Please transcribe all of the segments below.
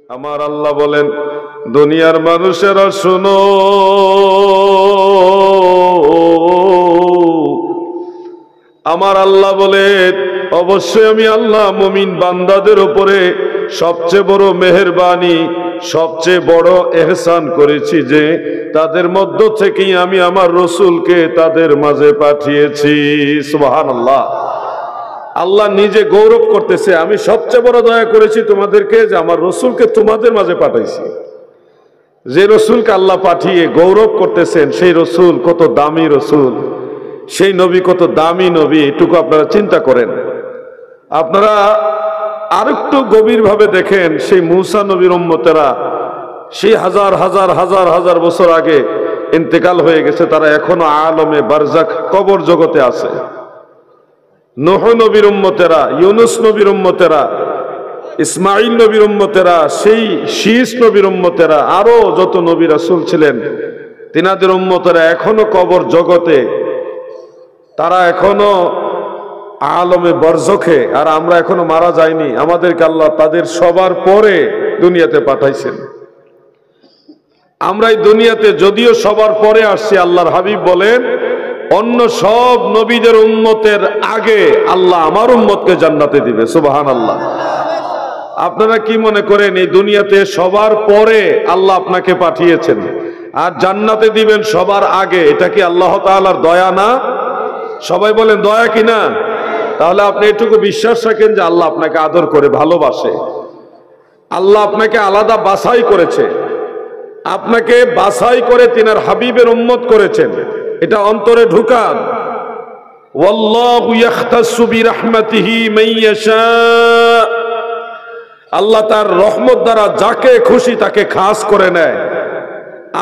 আমার আল্লাহ বলেন, দুনিয়ার মানুষেরা শোনো, আমার আল্লাহ বলেন অবশ্যই আমি আল্লাহ মুমিন বান্দাদের উপরে সবচেয়ে বড় মেহেরবানি, সবচেয়ে বড় এহসান করেছি যে তাদের মধ্য থেকেই আমি আমার রসুলকে তাদের মাঝে পাঠিয়েছি। সুবহানাল্লাহ। আল্লাহ নিজে গৌরব করতেছে, আমি সবচেয়ে বড় দয়া করেছি তোমাদেরকে যে আমার রসুলকে তোমাদের মাঝে পাঠাইছি। যে রসুলকে আল্লাহ পাঠিয়ে গৌরব করতেছেন, সেই রসুল কত দামি রসুল, সেই নবী কত দামি নবী, এটুকু আপনারা চিন্তা করেন। আপনারা আরেকটু গভীরভাবে দেখেন, সেই মূসা নবীর উম্মতেরা সেই হাজার হাজার হাজার হাজার বছর আগে ইন্তেকাল হয়ে গেছে, তারা এখনো আলমে বারজাখ কবর জগতে আছে। নূহ নবীর উম্মতেরা, ইউনুস নবীর উম্মতেরা, ইসমাইল নবীর উম্মতেরা, সেই শীষ নবীর উম্মতেরা, আরো যত নবী রাসূল ছিলেন তিনাদের উম্মতেরা এখনো কবর জগতে, তারা এখনো আলমে বরজখে, আর আমরা এখনো মারা যাইনি। আমাদেরকে আল্লাহ তাদের সবার পরে দুনিয়াতে পাঠাইছেন। আমরা এই দুনিয়াতে যদিও সবার পরে আসছি, আল্লাহর হাবিব বলেন অন্য সব নবীদের উম্মতের আগে আল্লাহ আমার উম্মতকে জান্নাতে দিবে। সুবহানাল্লাহ। আপনারা কি মনে করেন এই দুনিয়াতে সবার পরে আল্লাহ আপনাকে পাঠিয়েছেন আর জান্নাতে দিবেন সবার আগে? এটা কি আল্লাহ তাআলার দয়া না? সবাই বলেন দয়া কি না? তাহলে আপনি এটুকু বিশ্বাস রাখেন যে আল্লাহ আপনাকে আদর করে ভালোবাসে। আল্লাহ আপনাকে আলাদা বাছাই করেছে, আপনাকে বাছাই করে তিনার হাবিবের উম্মত করেছেন। এটা অন্তরে ঢুকান। ওয়াল্লাহু ইয়াখতাসু বিরাহমাতিহি মান ইয়াশা, আল্লাহ তার রহমত দ্বারা যাকে খুশি তাকে খাস করে নেয়।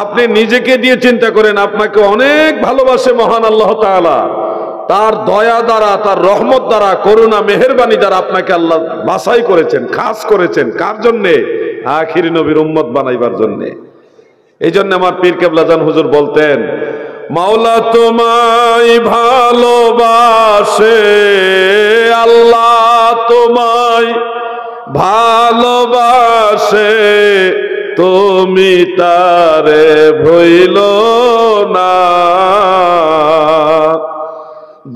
আপনি নিজেকে দিয়ে চিন্তা করেন, আপনাকে অনেক ভালোবাসে মহান আল্লাহ তাআলা, তার দয়া দ্বারা, তার রহমত দ্বারা, করুণা মেহেরবানি দ্বারা আপনাকে আল্লাহ বাছাই করেছেন, খাস করেছেন। কার জন্যে? আখিরি নবীর উম্মত বানাইবার জন্যে। এই জন্য আমার পীর কেবলা জান হুজুর বলতেন, মাওলা তোমায় ভালোবাসে, আল্লাহ তোমায় ভালোবাসে, তুমি তারে ভুইল না।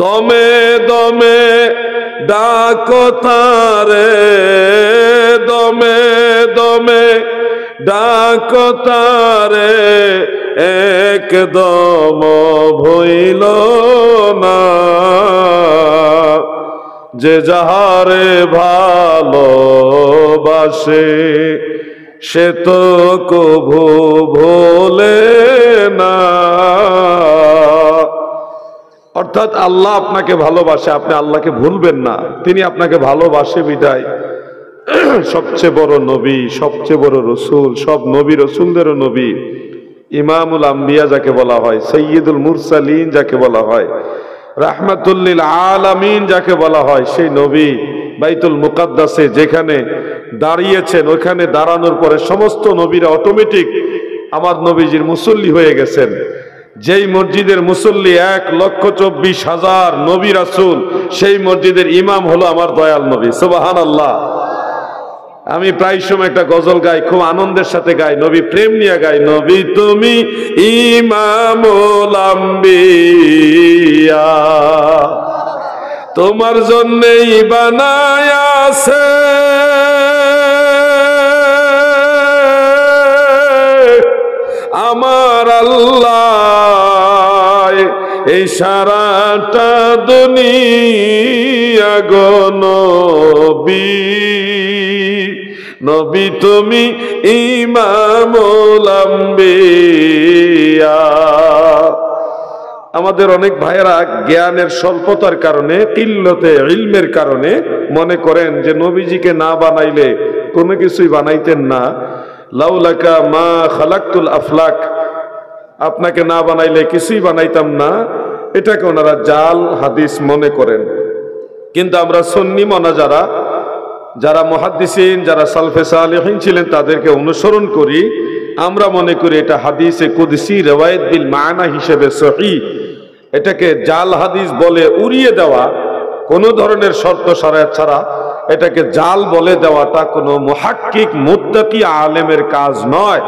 দমে দমে ডাকো তারে, দমে দমে ডাকো তারে, একদম ভুইল না। যে যাহারে ভালোবাসে সে তো কভু ভোলে না। অর্থাৎ আল্লাহ আপনাকে ভালোবাসে, আপনি আল্লাহকে ভুলবেন না। তিনি আপনাকে ভালোবাসে বিদায় সবচেয়ে বড় নবী, সবচেয়ে বড় রসুল, সব নবী রসুলদেরও নবী, ইমামুল আম্বিয়া যাকে বলা হয়, সৈয়দুল মুরসালিন যাকে বলা হয়, রাহমাতুল লিল আলামিন যাকে বলা হয়, সেই নবী বাইতুল মুকাদ্দাসে যেখানে দাঁড়িয়েছেন, ওইখানে দাঁড়ানোর পরে সমস্ত নবীরা অটোমেটিক আমার নবীজির মুসল্লি হয়ে গেছেন। যেই মসজিদের মুসল্লি 1,24,000 নবী রাসূল, সেই মসজিদের ইমাম হলো আমার দয়াল নবী। সুবহানাল্লাহ। আমি প্রায় সময় একটা গজল গাই, খুব আনন্দের সাথে গাই, নবী প্রেম নিয়ে গাই। নবী তুমি ইমামুল আম্বিয়া, তোমার জন্যই বানায় আছে আমার আল্লাহ এই সারাটা দুনিয়া গো নবী, নবী তুমি ইমামুল আম্বিয়া। আমাদের অনেক ভাইয়েরা জ্ঞানের স্বল্পতার কারণে, কিল্লতে ইলমের কারণে মনে করেন যে নবীজিকে না বানাইলে কোনো কিছুই বানাইতেন না। লাউলাকা মা খালাকতুল আফলাক, আপনাকে না বানাইলে কিছুই বানাইতাম না, এটাকে ওনারা জাল হাদিস মনে করেন। কিন্তু আমরা সুন্নি মনা যারা মুহাদ্দিসিন, যারা সালফে সালেহিন ছিলেন, তাদেরকে অনুসরণ করি। আমরা মনে করি এটা হাদিসে কুদসি রিওয়ায়াত বিল মানা হিসেবে সহিহ। এটাকে জাল হাদিস বলে উড়িয়ে দেওয়া, কোনো ধরনের শর্ত শরায়ত ছাড়া এটাকে জাল বলে দেওয়াটা কোনো মুহাক্কিক মুত্তাকি আলেমের কাজ নয়।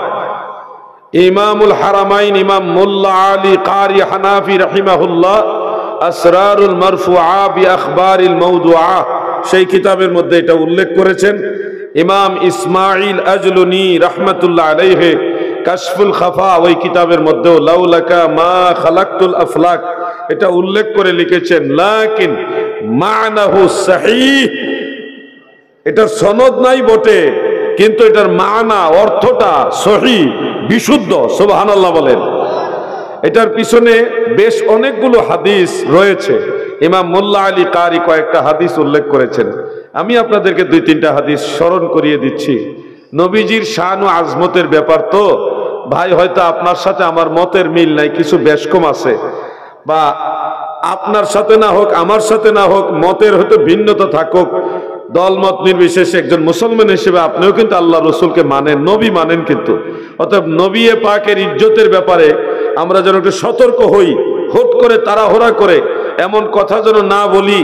ইমামুল হারামাইন ইমাম মোল্লা আলী কারি হানাফি রাহিমাহুল্লাহ আসরারুল মারফুআ বি আখবারিল মাওদুআ সেই কিতাবের মধ্যে এটা উল্লেখ করেছেন। ইমাম ইসমাইল আজলুনি রাহমাতুল্লাহ আলাইহি কাশফুল খাফা ওই কিতাবের মধ্যেও লাউলাকা মা খালাকতুল আফলাক এটা উল্লেখ করে লিখেছেন, লাকিন মানাহু সহিহ, এটার সনদ নাই বটে কিন্তু এটার মানা অর্থটা সহিহ, বিশুদ্ধ। সুবহানাল্লাহ বলেন। এটার পিছনে বেশ অনেকগুলো হাদিস রয়েছে। ইমাম মোল্লা আলী কারি কয়েকটা হাদিস উল্লেখ করেছেন। আমি আপনাদেরকে দুই তিনটা হাদিস স্মরণ করিয়ে দিচ্ছি। নবীজির শান ও আজমতের ব্যাপার তো ভাই, হয়তো আপনার সাথে আমার মতের মিল নাই, কিছু বেশ কম আছে, বা আপনার সাথে না হোক আমার সাথে না হোক মতের হয়তো ভিন্নতা থাকুক, দলমত নির্বিশেষে একজন মুসলমান হিসেবে আপনিও কিন্তু আল্লাহ রসুলকে মানেন, নবী মানেন। কিন্তু অতএব নবী পাকের ইজ্জতের ব্যাপারে আমরা যেন একটু সতর্ক হই, হুট করে তাড়াহুড়া করে এমন কথা যেন না বলি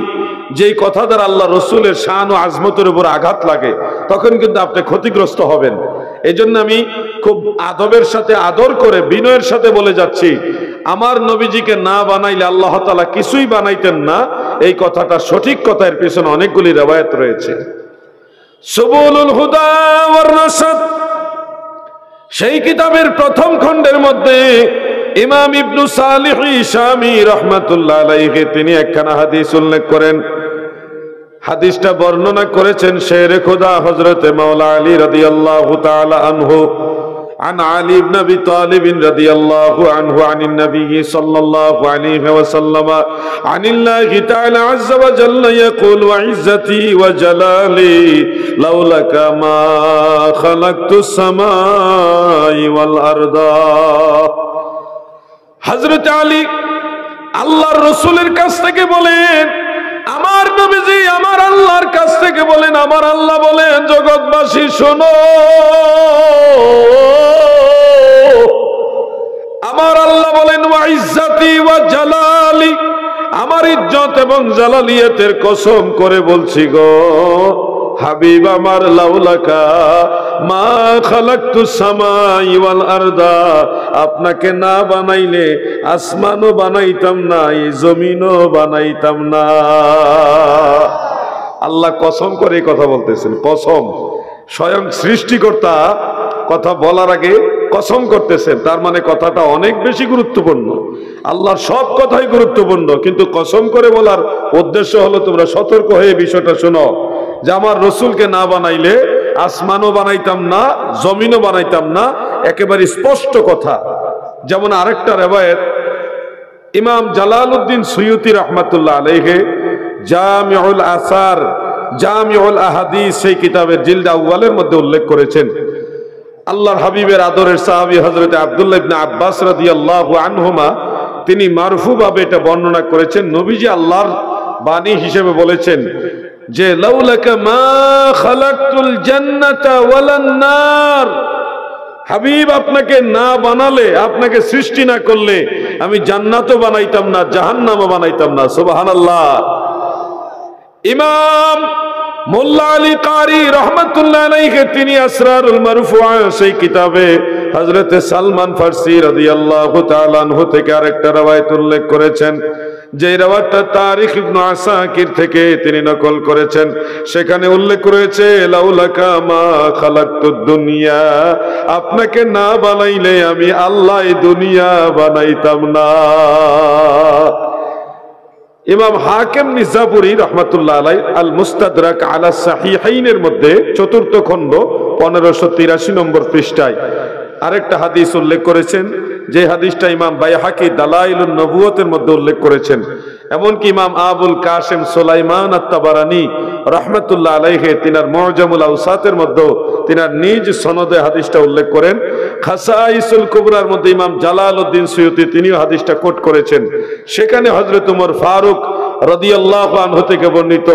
যেই কথা দ্বারা আল্লাহ রসুলের শান ও আজমতের উপর আঘাত লাগে, তখন কিন্তু আপনি ক্ষতিগ্রস্ত হবেন। এই জন্য আমি খুব আদবের সাথে আদর করে বিনয়ের সাথে বলে যাচ্ছি, আমার নবীজিকে না বানাইলে আল্লাহ তাআলা কিছুই বানাইতেন না। এই কথাটা সঠিক কথা, এর পিছনে অনেকগুলি রিওয়ায়াত রয়েছে। সুবুলুল হুদা ওয়ার রাশাদ সেই কিতাবের প্রথম খণ্ডের মধ্যে ইমাম ইবনু সালিহ শামী রাহমাতুল্লাহ আলাইহি তিনি একখানা হাদিস উল্লেখ করেন। হাদিসটা বর্ণনা করেছেন শেরে খোদা হযরতে মাওলা আলী রাদিয়াল্লাহু তাআলা আনহু عن علي بن ابي طالب رضي الله عنه عن النبي صلى الله عليه وسلم عن الله تعالى عز وجل يقول وعزتي وجلالي لولاك ما خلقت السماء والارض। হযরত আলী আল্লাহর রাসূলের কাছ থেকে বলেন, আমার নবীজি আমার আল্লাহর কাছ থেকে বলেন, আমার আল্লাহ বলেন, জগৎবাসী শোনো, আমার আল্লাহ বলেন ওয়া ইজ্জতি ওয়া জালালি, আমার ইজ্জত এবং জালালিয়াতের কসম করে বলছি গো হাবিব আমার, লাউলাকা মা খালাকতুস সামাই ওয়াল আরদা, আপনাকে না বানাইলে আসমানও বানাইতাম না, এই জমিনও বানাইতাম না। আল্লাহ কসম করে কথা বলতেছেন, কসম। স্বয়ং সৃষ্টিকর্তা কথা বলার আগে কসম করতেছেন, তার মানে কথাটা অনেক বেশি গুরুত্বপূর্ণ। আল্লাহর সব কথাই গুরুত্বপূর্ণ, কিন্তু কসম করে বলার উদ্দেশ্য হলো তোমরা সতর্ক হয়ে বিষয়টা শোনো যে আমার রসুলকে না বানাইলে আসমানও বানাইতাম না, জমিনও বানাইতাম না, একেবারে স্পষ্ট কথা। যেমন আরেকটা রিওয়ায়াত ইমাম জালালউদ্দিন সুয়ুতি রাহমাতুল্লাহ আলাইহি জামিউল আসার জামিউল আহাদিস সেই কিতাবের জিলদ আউয়ালের মধ্যে উল্লেখ করেছেন, আল্লাহর হাবিবের আদরের সাহাবী হযরত আব্দুল্লাহ ইবনে আব্বাস রাদিয়াল্লাহু আনহুমা তিনি মারফু ভাবে এটা বর্ণনা করেছেন। নবীজি আল্লাহর বাণী হিসেবে বলেছেন যে লাউলাকা মা খালাকতুল জান্নাতা ওয়ালান নার, হাবিব আপনাকে না বানালে, আপনাকে সৃষ্টি না করলে আমি জান্নাতও বানাইতাম না, জাহান্নামও বানাইতাম না। সুবহানাল্লাহ। ইমাম মোল্লা আলী কারি রহমাতুল্লাহ আলাইহি তিনি আসরারুল মারফুআ সেই কিতাবে হযরতে সালমান ফারসি রাদিয়াল্লাহু তাআলা আনহু থেকে আরেকটা রওয়ায়াত উল্লেখ করেছেন, যে রওয়ায়াতটা তারিখ ইবনে আসাকির থেকে তিনি নকল করেছেন। সেখানে উল্লেখ রয়েছে লাউলাকা মা খালাকতুদ দুনিয়া, আপনাকে না বানাইলে আমি আল্লাহ এই দুনিয়া বানাইতাম না। ইমাম হাকিম নিজাপুরি রহমাতুল্লাহ আলাইহি আল মুস্তাদরাক আলা সাহিহাইনের মধ্যে চতুর্থ খণ্ড 1583 নম্বর পৃষ্ঠায় আরেকটা হাদিস উল্লেখ করেছেন, যে হাদিসটা ইমাম বাইহাকি দালাইলুন নবুওয়াতের মধ্যে উল্লেখ করেছেন। এমনকি ইমাম আবুল কাসিম সুলাইমান আত-তাবারানী রাহমাতুল্লাহ আলাইহি তিনার মুআজামুল আওসাতের মধ্যে তিনার নিজ সনদে হাদিসটা উল্লেখ করেন। খাসাইসুল কুবরার মধ্যে ইমাম জালালউদ্দিন সুয়ুতি তিনিও হাদিসটা কোট করেছেন। সেখানে হযরত ওমর ফারুক রাদিয়াল্লাহু আনহু থেকে বর্ণিত,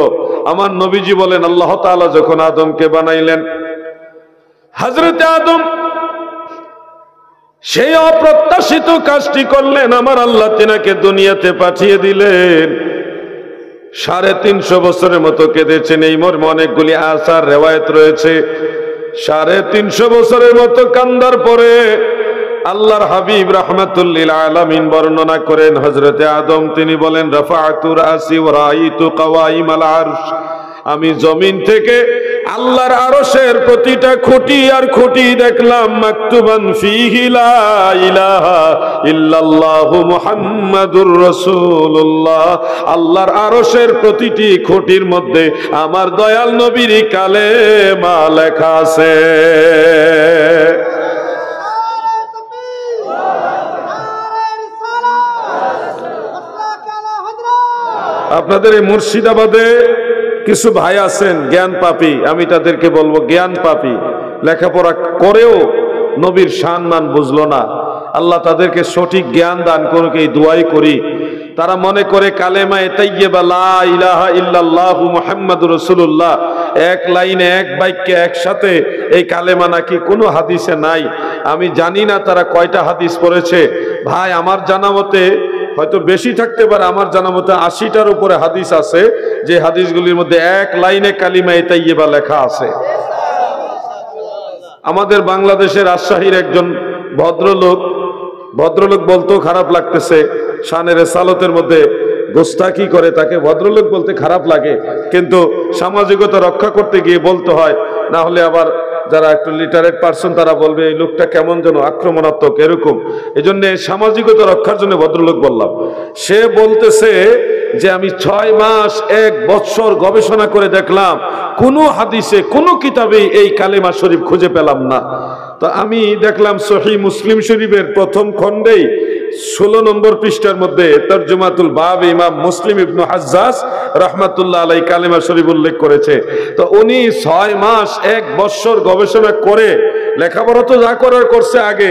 আমার নবীজি বলেন আল্লাহ তাআলা যখন আদমকে বানাইলেন, হযরত আদম সেই অপ্রত্যাশিত কাজটি করলেন, আমার আল্লাহ তিনাকে দুনিয়াতে পাঠিয়ে দিলেন। 350 বছরের মতো কেঁদেছেন। এই মর্মে অনেকগুলি আসার রেওয়ায়েত রয়েছে। 350 বছরের মতো কান্দার পরে আল্লাহর হাবিব রাহমাতুল লিল আলামিন বর্ণনা করেন, হযরতে আদম তিনি বলেন, রাফা'তু রাসি ওয়া রাআইতু কাওয়াইমাল আরশ, আমি জমিন থেকে আল্লাহর আরশের প্রতিটা খুঁটি আর খুঁটি দেখলাম, মাকতুবান ফীহি লা ইলাহা ইল্লাল্লাহু মুহাম্মাদুর রাসূলুল্লাহ। আল্লাহর আরশের প্রতিটি খুঁটির মধ্যে আমার দয়াল নবীর কালেমা লেখা আছে। আপনাদের এই মুর্শিদাবাদে কিছু ভাই আছেন জ্ঞান পাপী, আমি তাদেরকে বলবো জ্ঞান পাপী, লেখাপড়া করেও নবীর সম্মান বুঝলো না। আল্লাহ তাদেরকে সঠিক জ্ঞান দান করুক, এই দোয়াই করি। তারা মনে করে কালেমায়ে তাইয়্যিবা লা ইলাহা ইল্লাল্লাহু মুহাম্মাদুর রাসূলুল্লাহ, এক লাইনে এক বাক্যে একসাথে এই কালেমা নাকি কোনো হাদিসে নাই। আমি জানি না তারা কয়টা হাদিস পড়েছে। ভাই আমার জানা মতে হয়তো বেশি থাকতে পারে, আমার জানা মতে 80টার উপরে হাদিস আছে, যে হাদিসগুলির মধ্যে এক লাইনে কালিমায়ে তাইয়্যিবা লেখা আছে। আমাদের বাংলাদেশের রাজশাহীর একজন ভদ্রলোক বলতেও খারাপ লাগতেছে, শানের রেসালতের মধ্যে গোস্তাকি করে, তাকে ভদ্রলোক বলতে খারাপ লাগে, কিন্তু সামাজিকতা রক্ষা করতে গিয়ে বলতে হয়, না হলে আবার যারা একটু লিটারেট পারসন তারা বলবে এই লোকটা কেমন যেন আক্রমণাত্মক এরকম। এই জন্য সামাজিকতা রক্ষার জন্য ভদ্রলোক বললাম। সে বলতেছে যে আমি 6 মাস 1 বছর গবেষণা করে দেখলাম কোনো হাদিসে কোনো কিতাবে এই কালেমা শরীফ খুঁজে পেলাম না। তো আমি দেখলাম সহিহ মুসলিম শরীফের প্রথম খণ্ডেই 16 নম্বর পৃষ্ঠার মধ্যে তরজমাতুল বাব ইমাম মুসলিম ইবনে হাজ্জাজ রাহমাতুল্লাহ আলাইহি কালেমা শরীফ উল্লেখ করেছে। তো উনি 6 মাস 1 বছর গবেষণা করে, লেখাপড়া তো যা করার করছে আগে,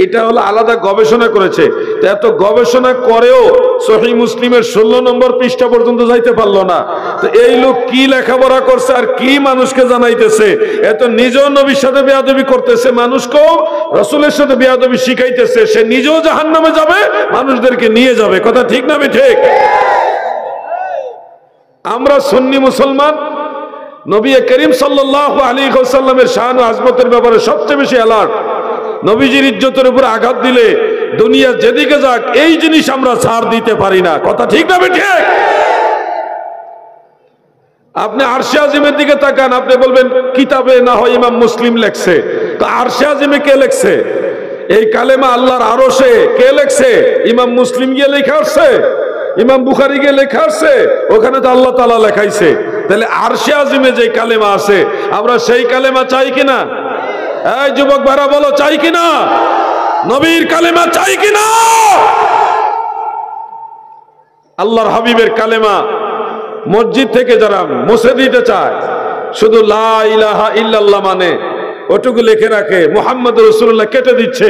এটা হলো আলাদা গবেষণা করেছে। তো এত গবেষণা করেও সহিহ মুসলিমের 16 নম্বর পৃষ্ঠা পর্যন্ত যাইতে পারলো না। তো এই লোক কি লেখাপড়া করছে আর কি মানুষকে জানাইতেছে? এত নিজেও নবীর সাথে বেয়াদবি করতেছে, মানুষকেও রাসূলের সাথে বেয়াদবি শিখাইতেছে। সে নিজেও জাহান্নামে যাবে, মানুষদেরকে নিয়ে যাবে। কথা ঠিক না ঠিক? আমরা সুন্নি মুসলমান নবী করিম সাল্লাল্লাহু আলাইহি ওয়াসাল্লামের শান ও আজমতের ব্যাপারে সবচেয়ে বেশি অ্যালার্ট। নবীজির ইজ্জতের উপর আঘাত দিলে দুনিয়া যেদিকে যাক এই জিনিস আমরা ছাড় দিতে পারি না। কথা ঠিক না ঠিক? আপনি আরশে আজিমের দিকে তাকান, আপনি বলবেন কিতাবে না হয় ইমাম মুসলিম লেখছে, তো আরশে আজিমে কে লেখছে? এই কালেমা আল্লাহর আরশে কে লেখছে? ইমাম মুসলিম গিয়ে লেখা আসছে, ইমাম বুখারী গিয়ে লেখা আসছে, ওখানে তো আল্লাহ তাআলা লেখাইছে। তাহলে আরশে আজিমে যে কালেমা আছে, আমরা সেই কালেমা চাই কিনা? এই যুবক ভাইরা বলো, চাই কিনা? নবীর কালেমা চাই কিনা? আল্লাহর হাবিবের কালেমা মসজিদ থেকে যারা মুছে দিতে চায়, শুধু লা ইলাহা ইল্লাল্লাহ মানে ওটুকু লিখে রাখে, মুহাম্মদুর রাসূলুল্লাহ কেটে দিচ্ছে।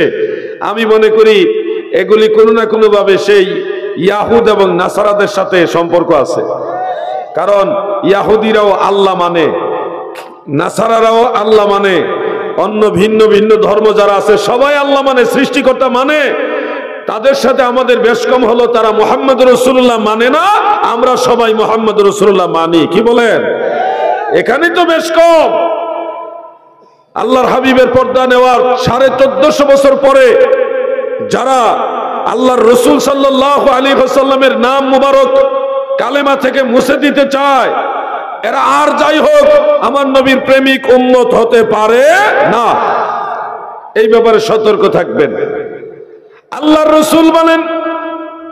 আমি মনে করি এগুলি কোনো না কোনো ভাবে সেই ইয়াহুদ এবং নাসারাদের সাথে সম্পর্ক আছে। কারণ ইয়াহুদিরাও আল্লাহ মানে, নাসারারাও আল্লাহ মানে, অন্য ভিন্ন ভিন্ন ধর্ম যারা আছে সবাই আল্লাহ মানে, সৃষ্টিকর্তা মানে। তাদের সাথে আমাদের বেশ কম হলো, তারা মুহাম্মদুর রাসূলুল্লাহ মানে না, আমরা সবাই মুহাম্মদুর রাসূলুল্লাহ মানি। কি বলেন? এখানে তো বেশ কম। আল্লাহর হাবিবের পর্দা নেওয়ার 1450 বছর পরে যারা আল্লাহর রসুল সাল্লাল্লাহু আলাইহি ওয়াসাল্লামের নাম মুবারক কালেমা থেকে মুছে দিতে চায়, এরা আর যাই হোক আমার নবীর প্রেমিক উম্মত হতে পারে না। এই ব্যাপারে সতর্ক থাকবেন। আল্লাহর রসুল বলেন,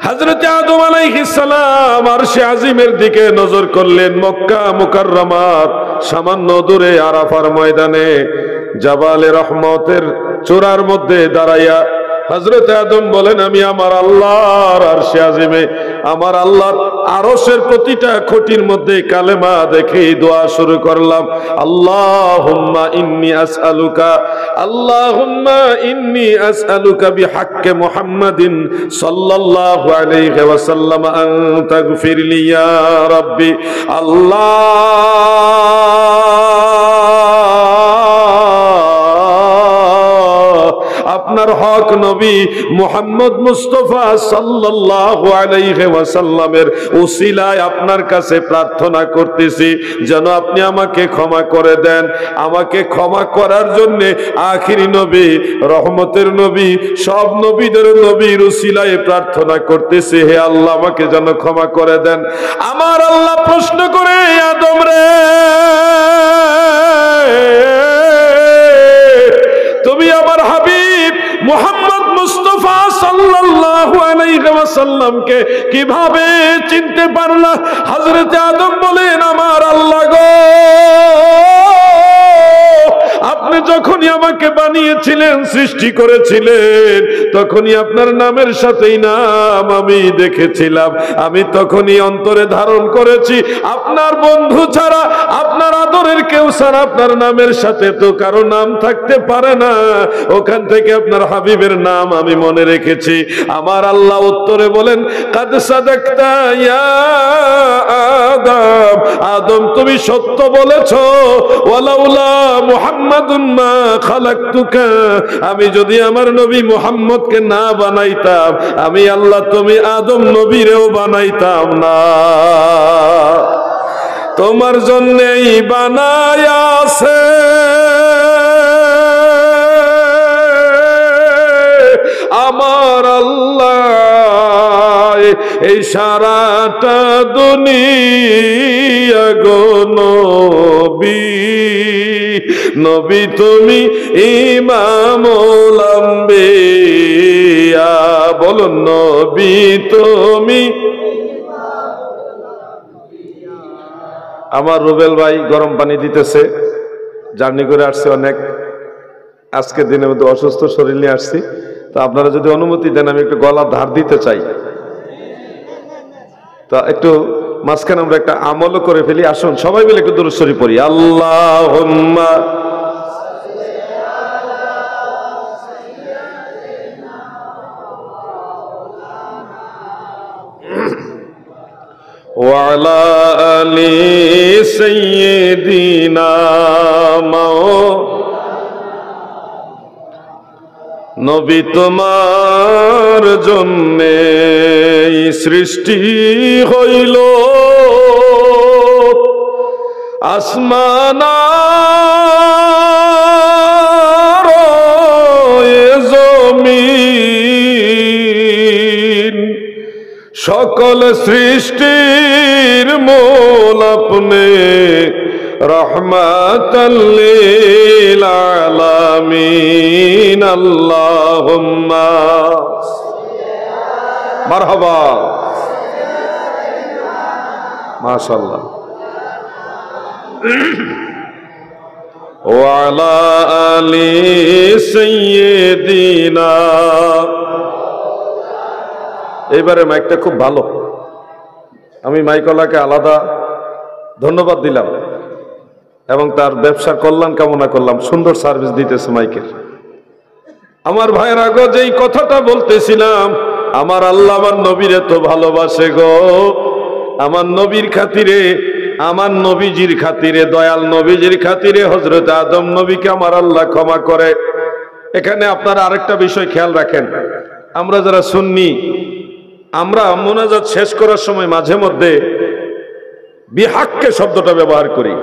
হযরত আদম আলাইহিস সালাম আরশে আজিমের দিকে নজর করলেন, মক্কা মুকাররমার সামান্য দূরে আরাফার ময়দানে জাবালে রহমতের চূড়ার মধ্যে দাঁড়াইয়া হযরত আদম বলেন, আমি আমার আল্লাহর আরশে আজিমে আমার আল্লাহর আরশের প্রতিটা খুঁটির মধ্যে কালেমা দেখে দোয়া শুরু করলাম, আল্লাহুম্মা ইন্নী আসআলুকা, আল্লাহুম্মা ইন্নী আসআলুকা বিহাক্কি মুহাম্মাদিন সাল্লাল্লাহু আলাইহি ওয়াসাল্লাম আন তাগফিরলি ইয়া রাব্বি। আল্লাহ আপনার হক নবী মুহাম্মদ মুস্তাফা সাল্লাল্লাহু আলাইহি ওয়াসাল্লামের উসিলায় আপনার কাছে প্রার্থনা করতেছি যেন আপনি আমাকে ক্ষমা করে দেন। আমাকে ক্ষমা করার জন্য আখিরি নবী, রহমতের নবী, সব নবীদের নবীর উসিলায় প্রার্থনা করতেছি, হে আল্লাহ আমাকে যেন ক্ষমা করে দেন। আমার আল্লাহ প্রশ্ন করে, আদম রে, তুমি আমার হাবিব মুহাম্মদ মুস্তাফা সাল্লাল্লাহু আলাইহি ওয়াসাল্লামকে কিভাবে চিনতে পারলা? হযরত আদম বলেন, আমার আল্লাহ গো, আপনি যখনই আমাকে বানিয়েছিলেন, সৃষ্টি করেছিলেন, তখনই আপনার নামের সাথেই নাম আমি দেখেছিলাম। আমি তখনই অন্তরে ধারণ করেছি, আপনার বন্ধু ছাড়া, আপনার আদরের কেউ ছাড়া আপনার নামের সাথে তো কারো নাম থাকতে পারে না। ওখান থেকে আপনার হাবিবের নাম আমি মনে রেখেছি। আমার আল্লাহ উত্তরে বলেন, কাদ সাদাকতা ইয়া আদম, আদম তুমি সত্য বলেছো। ওয়ালাউলা মুহাম্মাদুন মা খালাকতুকা, আমি যদি আমার নবী মুহাম্মদকে না বানাইতাম, আমি আল্লাহ তুমি আদম নবীরেও বানাইতাম না। তোমার জন্যই বানায়া আছে আমার আল্লাহ এই সারাটা দুনিয়া গো নবী, নবী তুমি ইমামুল আম্বিয়া, বলুন নবী তুমি। আমার রুবেল ভাই গরম পানি দিতেছে, জার্নি করে আসছে অনেক, আজকের দিনের মধ্যে অসুস্থ শরীর নিয়ে আসছি। তো আপনারা যদি অনুমতি দেন আমি একটু গলা ধার দিতে চাই। তা একটু মাঝখানে আমরা একটা আমলও করে ফেলি। আসুন সবাই মিলে একটু দুরূদ শরীফ পড়ি। আল্লাহুম্মা ওয়া আলা আলি সাইয়্যিদিনা নবী, তোমার জন্যে সৃষ্টি হইল আসমান আর জমিন, সকল সৃষ্টির মূল আপনি, রহমাতাল লিল আলামিন। আল্লাহুম্মা মারহাবা, মাশাআল্লাহ। ওয়া আলা আলি সাইয়্যিদিনা। এইবারে মাইকটা খুব ভালো, আমি মাইকওয়ালাকে আলাদা ধন্যবাদ দিলাম এবং তার ব্যবসার কল্যাণ কামনা করলাম। সুন্দর সার্ভিস দিতেছে মাইকের। আমার ভাইয়ের আগে যেই কথাটা বলতেছিলাম, আমার আল্লাহ আমার নবীরে তো ভালোবাসে গো। আমার নবীর খাতিরে, আমার নবীজির খাতিরে, দয়াল নবীজির খাতিরে হযরত আদম নবীকে আমার আল্লাহ ক্ষমা করে। এখানে আপনারা আরেকটা বিষয় খেয়াল রাখেন, আমরা যারা সুন্নি, আমরা মুনাজাত শেষ করার সময় মাঝে মধ্যে বিহাক্কে শব্দটা ব্যবহার করি।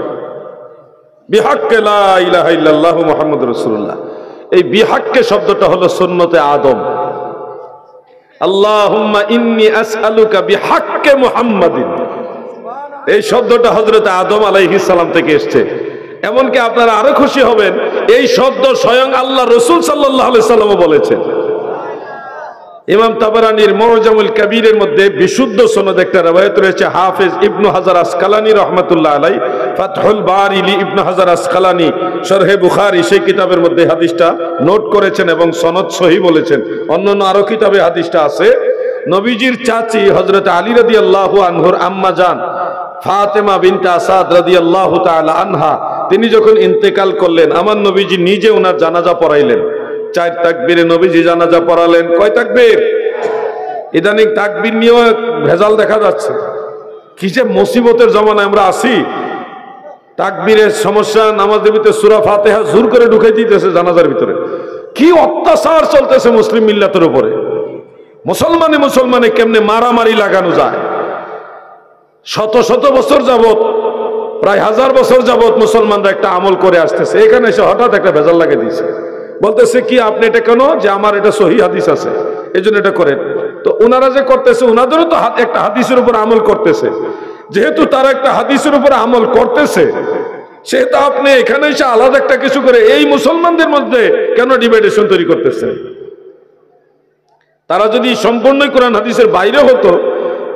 বিহাক্কে লা ইলাহা ইল্লাল্লাহু মুহাম্মাদুর রাসূলুল্লাহ। এই বিহাক্কে শব্দটা হলো সুন্নতে আদম। আল্লাহুম্মা ইন্নী আসআলুকা বিহাক্কে মুহাম্মাদিন, এই শব্দটা হযরত আদম আলাইহিস সালাম থেকে এসেছে। এমনকি আপনারা আরো খুশি হবেন, এই শব্দ স্বয়ং আল্লাহ রাসূল সাল্লাল্লাহু আলাইহি সাল্লামও বলেছেন। ইমাম তাবারানীর মুআজামুল কাবীরের মধ্যে বিশুদ্ধ সনদ একটা রওয়ায়াত রয়েছে। হাফেজ ইবনু হাজার আসকালানী রাহমাতুল্লাহ আলাইহি ফাতহুল বারি লি ইবনু হাজার আসকালানী শরহে বুখারী সেই কিতাবের মধ্যে হাদিসটা নোট করেছেন এবং সনদ সহিহ বলেছেন। অন্যান্য আরো কিতাবে হাদিসটা আছে। নবীজির চাচি হযরত আলী রাদিয়াল্লাহু আনহুর আম্মা জান ফাতেমা বিনতে আসাদ রাদিয়াল্লাহু তাআলা আনহা, তিনি যখন ইন্তেকাল করলেন, আমার নবীজি নিজে ওনার জানাজা পড়াইলেন। 4 তাকবীরে নবীজি জানাজা পড়ালেন। কয় তাকবীর? ইদানিং তাকবীর নিয়েও ভেজাল দেখা যাচ্ছে। কি যে মুসিবতের জমানায় আমরা আছি। তাকবীরের সমস্যা, নামাজের ভিতরে সূরা ফাতিহা জোর করে ঢুকাই দিতেছে জানাজার ভিতরে। কি অত্যাচার চলতেছে মুসলিম মিল্লাতের উপরে। মুসলমানে কেমনে মারামারি লাগানো যায়। শত শত বছর যাবত, প্রায় 1000 বছর যাবত মুসলমানরা একটা আমল করে আসতেছে, এখানে এসে হঠাৎ একটা ভেজাল লাগিয়ে দিয়েছে। বলতেছে কি আপনি এটা কেন, যে আমার এটা সহিহ হাদিস আছে এই জন্য এটা করেন। তো ওনারা যে করতেছে ওনাদেরও তো একটা হাদিসের উপর আমল করতেছে, যেহেতু তারা একটা হাদিসের উপর আমল করতেছে সেটা আপনি এখানে এসে আলাদা একটা কিছু করে এই মুসলমানদের মধ্যে কেন ডিভাইডেশন তৈরি করতেছে? তারা যদি সম্পূর্ণ কোরআন হাদিসের বাইরে হতো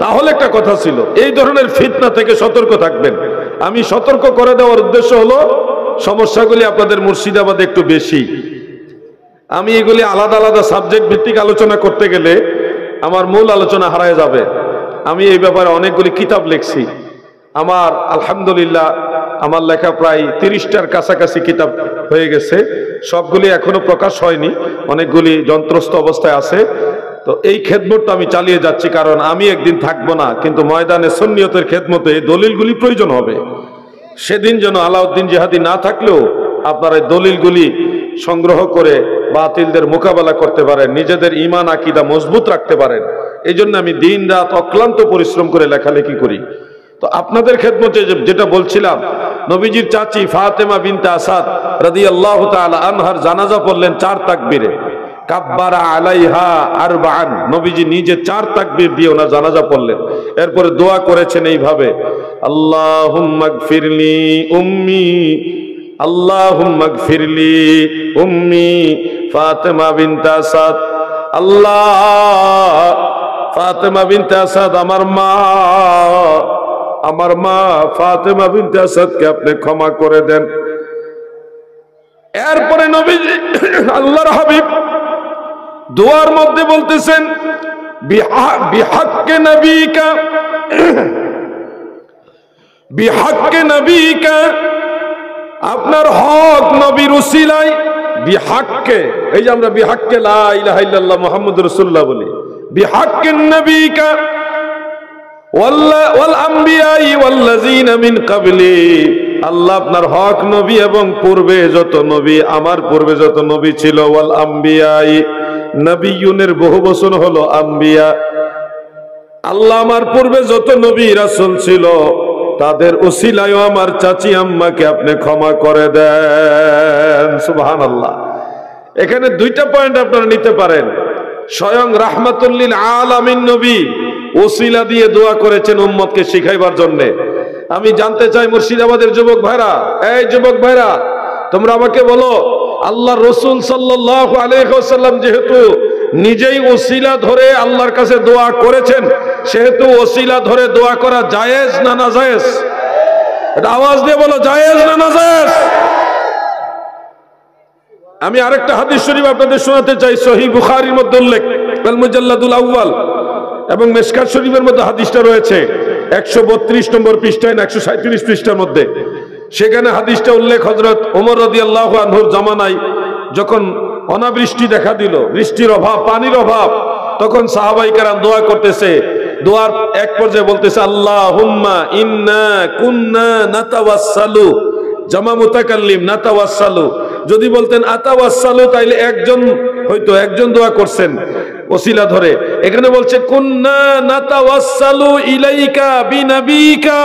তাহলে একটা কথা ছিল। এই ধরনের ফিতনা থেকে সতর্ক থাকবেন। আমি সতর্ক করে দেওয়ার উদ্দেশ্য হলো সমস্যাগুলি আপনাদের মুর্শিদাবাদে একটু বেশি। আমি এগুলি আলাদা আলাদা সাবজেক্ট ভিত্তিক আলোচনা করতে গেলে আমার মূল আলোচনা হারায় যাবে। আমি এই ব্যাপারে অনেকগুলি কিতাব লিখছি। আমার আলহামদুলিল্লাহ আমার লেখা প্রায় 30টার কাছাকাছি কিতাব হয়ে গেছে। সবগুলি এখনো প্রকাশ হয়নি, অনেকগুলি যন্ত্রস্থ অবস্থায় আছে। তো এই খেদমতটা আমি চালিয়ে যাচ্ছি, কারণ আমি একদিন থাকবো না, কিন্তু ময়দানে সুন্নিয়তের খেদমতে এই দলিলগুলি প্রয়োজন হবে। সেদিন যেন আলাউদ্দিন জিহাদি না থাকলেও আপনারা এই দলিলগুলি সংগ্রহ করে বাতিলদের মোকাবেলা করতে পারেন, নিজেদের ঈমান আকীদা মজবুত রাখতে পারেন। এই জন্য আমি দিন রাত অক্লান্ত পরিশ্রম করে লেখালেখি করি। তো আপনাদের খেদমতে যেটা বলছিলাম, নবীজির চাচি ফাতেমা বিনতে আসাদ রাদিয়াল্লাহু তাআলা আনহার জানাজা পড়লেন 4 তাকবীরে। কাব্বারা আলাইহা আরবাআন, নবীজি নিজে 4 তাকবীর দিয়ে ওনার জানাজা পড়লেন। এরপরে দোয়া করেছেন এইভাবে, আল্লাহুম্মা গফিরলি উম্মি, আল্লাহুম্মা গফিরলি উম্মি ফাতেমা বিনতে আসাদ। আল্লাহ, ফাতেমা বিনতে আসাদ আমার মা ফাতেমা বিনতে আসাদকে আপনি ক্ষমা করে দেন। এরপরে নবীজি আল্লাহর হাবিব দোয়ার মধ্যে বলতেছেন, বিহাক্কে নবীকা, বিহাক্কে নবীকা, আপনার হক নবীর উসিলায়, বিহাক্কে, এই যে আমরা বিহাক্কে লা ইলাহা ইল্লাল্লাহ মুহাম্মাদুর রাসূলুল্লাহ বলি, বিহাক্কে নবীকা ওয়াল আমবিয়াই ওয়াল্লাযিনা মিন ক্বাবলি, আল্লাহ আপনার হক নবী এবং পূর্বে যত নবী, আমার পূর্বে যত নবী ছিল, ওয়াল আমবিয়াই, নবিয়ুনের বহু বচন হলো আম্বিয়া, আল্লাহ আমার পূর্বে যত নবী রাসূল ছিল তাদের উসিলায় আমার চাচি আম্মাকে আপনি ক্ষমা করে দেন। সুবহানাল্লাহ। এখানে 2টা পয়েন্ট আপনারা নিতে পারেন। স্বয়ং রাহমাতুল লিল আলামিন নবী ওসিলা দিয়ে দোয়া করেছেন উম্মতকে শিখাইবার জন্য। আমি জানতে চাই মুর্শিদাবাদের যুবক ভাইরা, এই যুবক ভাইরা তোমরা আমাকে বলো, আল্লাহ রসুল সাল্লাল্লাহু আলাইহি ওয়াসাল্লাম যেহেতু নিজেই ওসিলা ধরে আল্লাহর কাছে দোয়া করেছেন, সেহেতু ওসিলা ধরে দোয়া করা জায়েজ না নাজায়েজ? এটা আওয়াজ দিয়ে বলো, জায়েজ না নাজায়েজ? আমি আরেকটা হাদিস শরীফ আপনাদের শোনাতে চাই, সহিহ বুখারীর মধ্যে উল্লেখ, আল মুজাল্লাদুল আউয়াল এবং মিশকাত শরীফের মধ্যে হাদিসটা রয়েছে 132 নম্বর পৃষ্ঠায়, 137 পৃষ্ঠার মধ্যে। সেখানে হাদিসটা উল্লেখ, হযরত ওমর রাদিয়াল্লাহু আনহুর জামানায় যখন অনাবৃষ্টি দেখা দিল, বৃষ্টির অভাব, পানির অভাব, তখন সাহাবায়ে কেরাম দোয়া করতেছে। দোয়ার এক পর্যায়ে বলতেছে, আল্লাহুম্মা ইন্না কুন্না নাতাওয়াসসালু, জামা মুতাকাল্লিম, নাতাওয়াসসালু। যদি বলতেন আতাওয়াসসালু তাইলে একজন হয়তো, একজন দোয়া করছেন ওসিলা ধরে। এখানে বলছে কুন্না নাতাওয়াসসালু ইলাইকা বিনবিকা,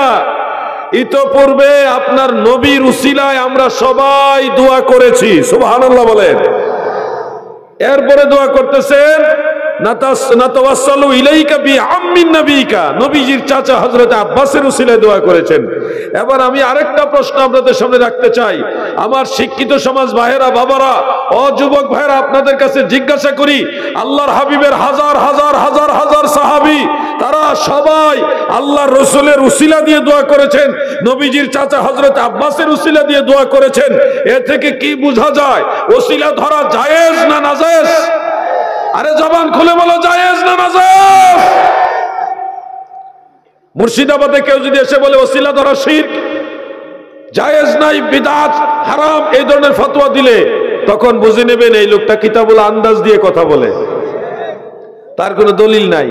ইতোপূর্বে আপনার নবীর উসিলায় আমরা সবাই দোয়া করেছি। সুবহানাল্লাহ বলেন। এরপরে দোয়া করতেছেন, নাতাওয়াসসালু ইলাইকা বিআম্মিন নবিকা, নবীজির চাচা হযরত আব্বাসের উসিলায় দোয়া করেছেন। এবার আমি আরেকটা প্রশ্ন আপনাদের সামনে রাখতে চাই। আমার শিক্ষিত সমাজ ভাইয়েরা, বাবারা, ও যুবক ভাইয়েরা, আপনাদের কাছে জিজ্ঞাসা করি, আল্লাহর হাবিবের হাজার হাজার হাজার হাজার সাহাবী, তারা সবাই আল্লাহর রসুলের উসিলা দিয়ে দোয়া করেছেন, নবীজির চাচা হযরত আব্বাসের উসিলা দিয়ে দোয়া করেছেন। এ থেকে কি বোঝা যায়? উসিলা ধরা জায়েজ না নাজায়েজ? আরে জবান খুলে বলো, জায়েজ না নাজায়েজ? মুর্শিদাবাদে কেউ যদি এসে বলে ওসিলা ধরা শিরক, জায়েজ নাই, বিদআত, হারাম, এই ধরনের ফতোয়া দিলে তখন বুঝে নেবেন এই লোকটা কিতাবুল আন্দাজ দিয়ে কথা বলে, তার কোনো দলিল নাই।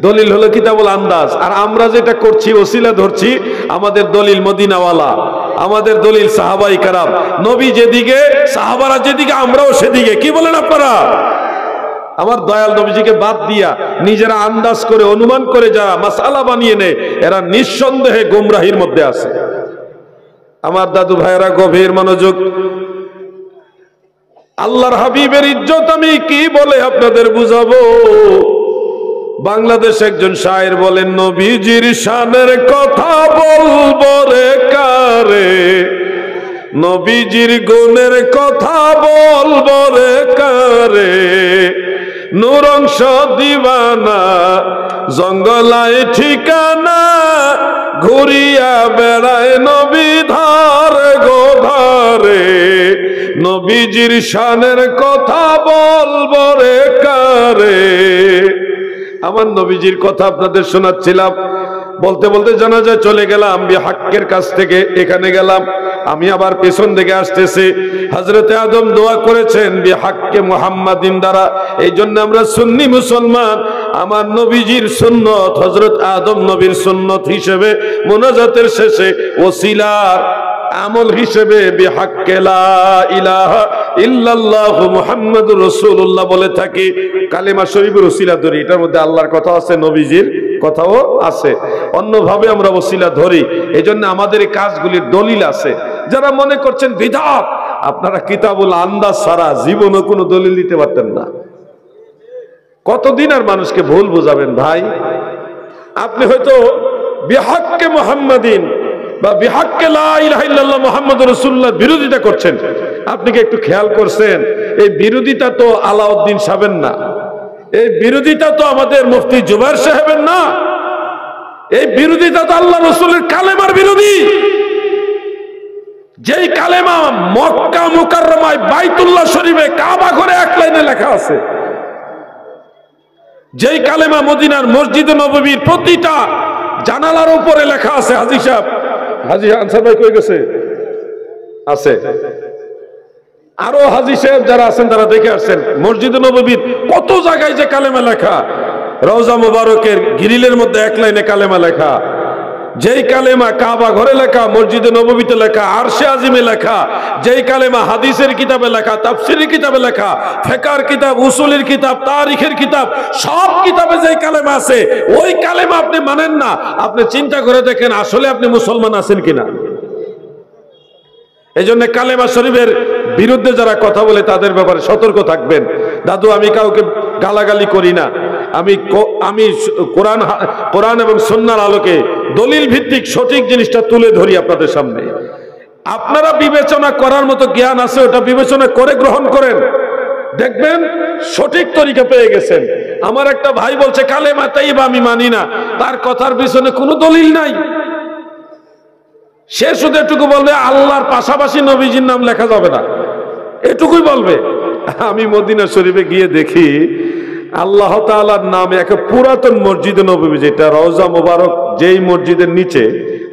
দলিল হলো কিতাবুল আন্দাজ। আর আমরা যেটা করছি, ওসিলা ধরছি, আমাদের দলিল মদিনাওয়ালা। আমাদের দলিল সাহাবাই কারাম, নবী যেদিকে সাহাবারা যেদিকে আমরাও সেদিকে। কি বলেন আপনারা? আমার দয়াল নবীজিকে বাদ দিয়া নিজেরা আন্দাজ করে অনুমান করে যারা মাসালা বানিয়ে নেয় এরা নিঃসন্দেহে গোমরাহির মধ্যে আছে। আমার দাদু ভাইয়েরা গভীর মনোযোগ। আল্লাহর হাবিবের ইজ্জত আমি কি বলে আপনাদের বুঝাবো? বাংলাদেশ একজন শায়ের বলেন, নবীজির শানের কথা বলবো রে কারে, নবীজির গুণের কথা বলবো রে কারে, নূরংশ দিবানা জঙ্গলায় ঠিকানা, ঘুরিয়া বেড়ায় নবী ধারে গোধারে, নবীজির শানের কথা বলবো রে কারে। আমার নবীজির কথা আপনাদের শোনাচ্ছিলাম, বলতে বলতে জানাজায় চলে গেলাম, বিহাক্কের কাছ থেকে এখানে গেলাম, আমি আবার পেছন দিকে আসতেছি। হযরতে আদম দোয়া করেছেন বিহাক্কে মুহাম্মাদিন দ্বারা, এই জন্য আমরা সুন্নি মুসলমান। আমার নবীজির সুন্নত হযরত আদম নবীর সুন্নত হিসেবে মুনাজাতের শেষে ওসিলার আমল হিসেবে বিহাক্কে লা ইলাহা ইল্লাল্লাহু মুহাম্মাদুর রাসূলুল্লাহ বলে থাকি। কালেমা শরীফের ওসিলা ধরি, এটার মধ্যে আল্লাহর কথা আছে, নবীজির কথাও আছে, অন্যভাবে আমরা ওসিলা ধরি। এই জন্য আমাদের এই কাজগুলির দলিল আছে। যারা মনে করছেন বিদআত, আপনারা কিতাবুল আন্দাজ ছাড়া জীবনে কোনো দলিল দিতে পারতেন না। কতদিন আর মানুষকে ভুল বোঝাবেন ভাই? আপনি হয়তো বিহাক্কে মুহাম্মাদিন বা বিহাক্কে লা ইলাহা ইল্লাল্লাহ মুহাম্মাদুর রাসূলুল্লাহ বিরোধিতা করছেন। আপনি কি একটু খেয়াল করছেন এই বিরোধিতা তো আলাউদ্দিন সাহেবের না, এই বিরোধিতা তো আমাদের মুফতি জুবায়ের সাহেবের না, এই বিরোধিতা তো আল্লাহ রাসূলের কালেমার বিরোধী। যেই কালেমা মক্কা মুকাররমায় বাইতুল্লাহ শরীফে কাবা ঘরে এক লাইনে লেখা আছে, যেই কালেমা মদিনার মসজিদে নববীর প্রতিটা জানালার উপরে লেখা আছে। হাজী সাহেব, হাজী আনসার ভাই কই গেছে? আছে, আরো হাজী সাহেব যারা আছেন তারা দেখে আসছেন মসজিদে নববীর কত জায়গায় যে কালেমা লেখা। রওজা মুবারকের গ্রিলের মধ্যে এক লাইনে কালেমা লেখা। যেই কালেমা কাবা ঘরে লেখা, মসজিদে নববীতে লেখা, আরশে আজিমে লেখা, যেই কালেমা হাদিসের কিতাবে লেখা, তাফসীরের কিতাবে লেখা, ফিকহের কিতাব, উসুলের কিতাব, তারিখের কিতাব, সব কিতাবে যেই কালেমা আছে, ওই কালেমা আপনি মানেন না। আপনি চিন্তা করে দেখেন আসলে আপনি মুসলমান আছেন কিনা। এই জন্য কালেমা শরীফের বিরুদ্ধে যারা কথা বলে তাদের ব্যাপারে সতর্ক থাকবেন। দাদু, আমি কাউকে গালাগালি করি না, আমি কোরআন এবং সুন্নাহর আলোকে দলিল ভিত্তিক সঠিক জিনিসটা তুলে ধরি আপনাদের সামনে। আপনারা বিবেচনা করার মতো জ্ঞান আছে, ওটা বিবেচনা করে গ্রহণ করেন, দেখবেন সঠিক তরিকা পেয়ে গেছেন। আমার একটা ভাই বলছে কালেমা তাইয়্যিবা আমি মানি না, তার কথার পিছনে কোনো দলিল নাই। সে শুধু এটুকু বলবে আল্লাহর পাশাপাশি নবীজির নাম লেখা যাবে না, এটুকুই বলবে। আমি মদিনা শরীফে গিয়ে দেখি আল্লাহ তাআলার নামে এক পুরাতন মসজিদে নববী, যেটা রওজা মুবারক যেই মসজিদের নিচে,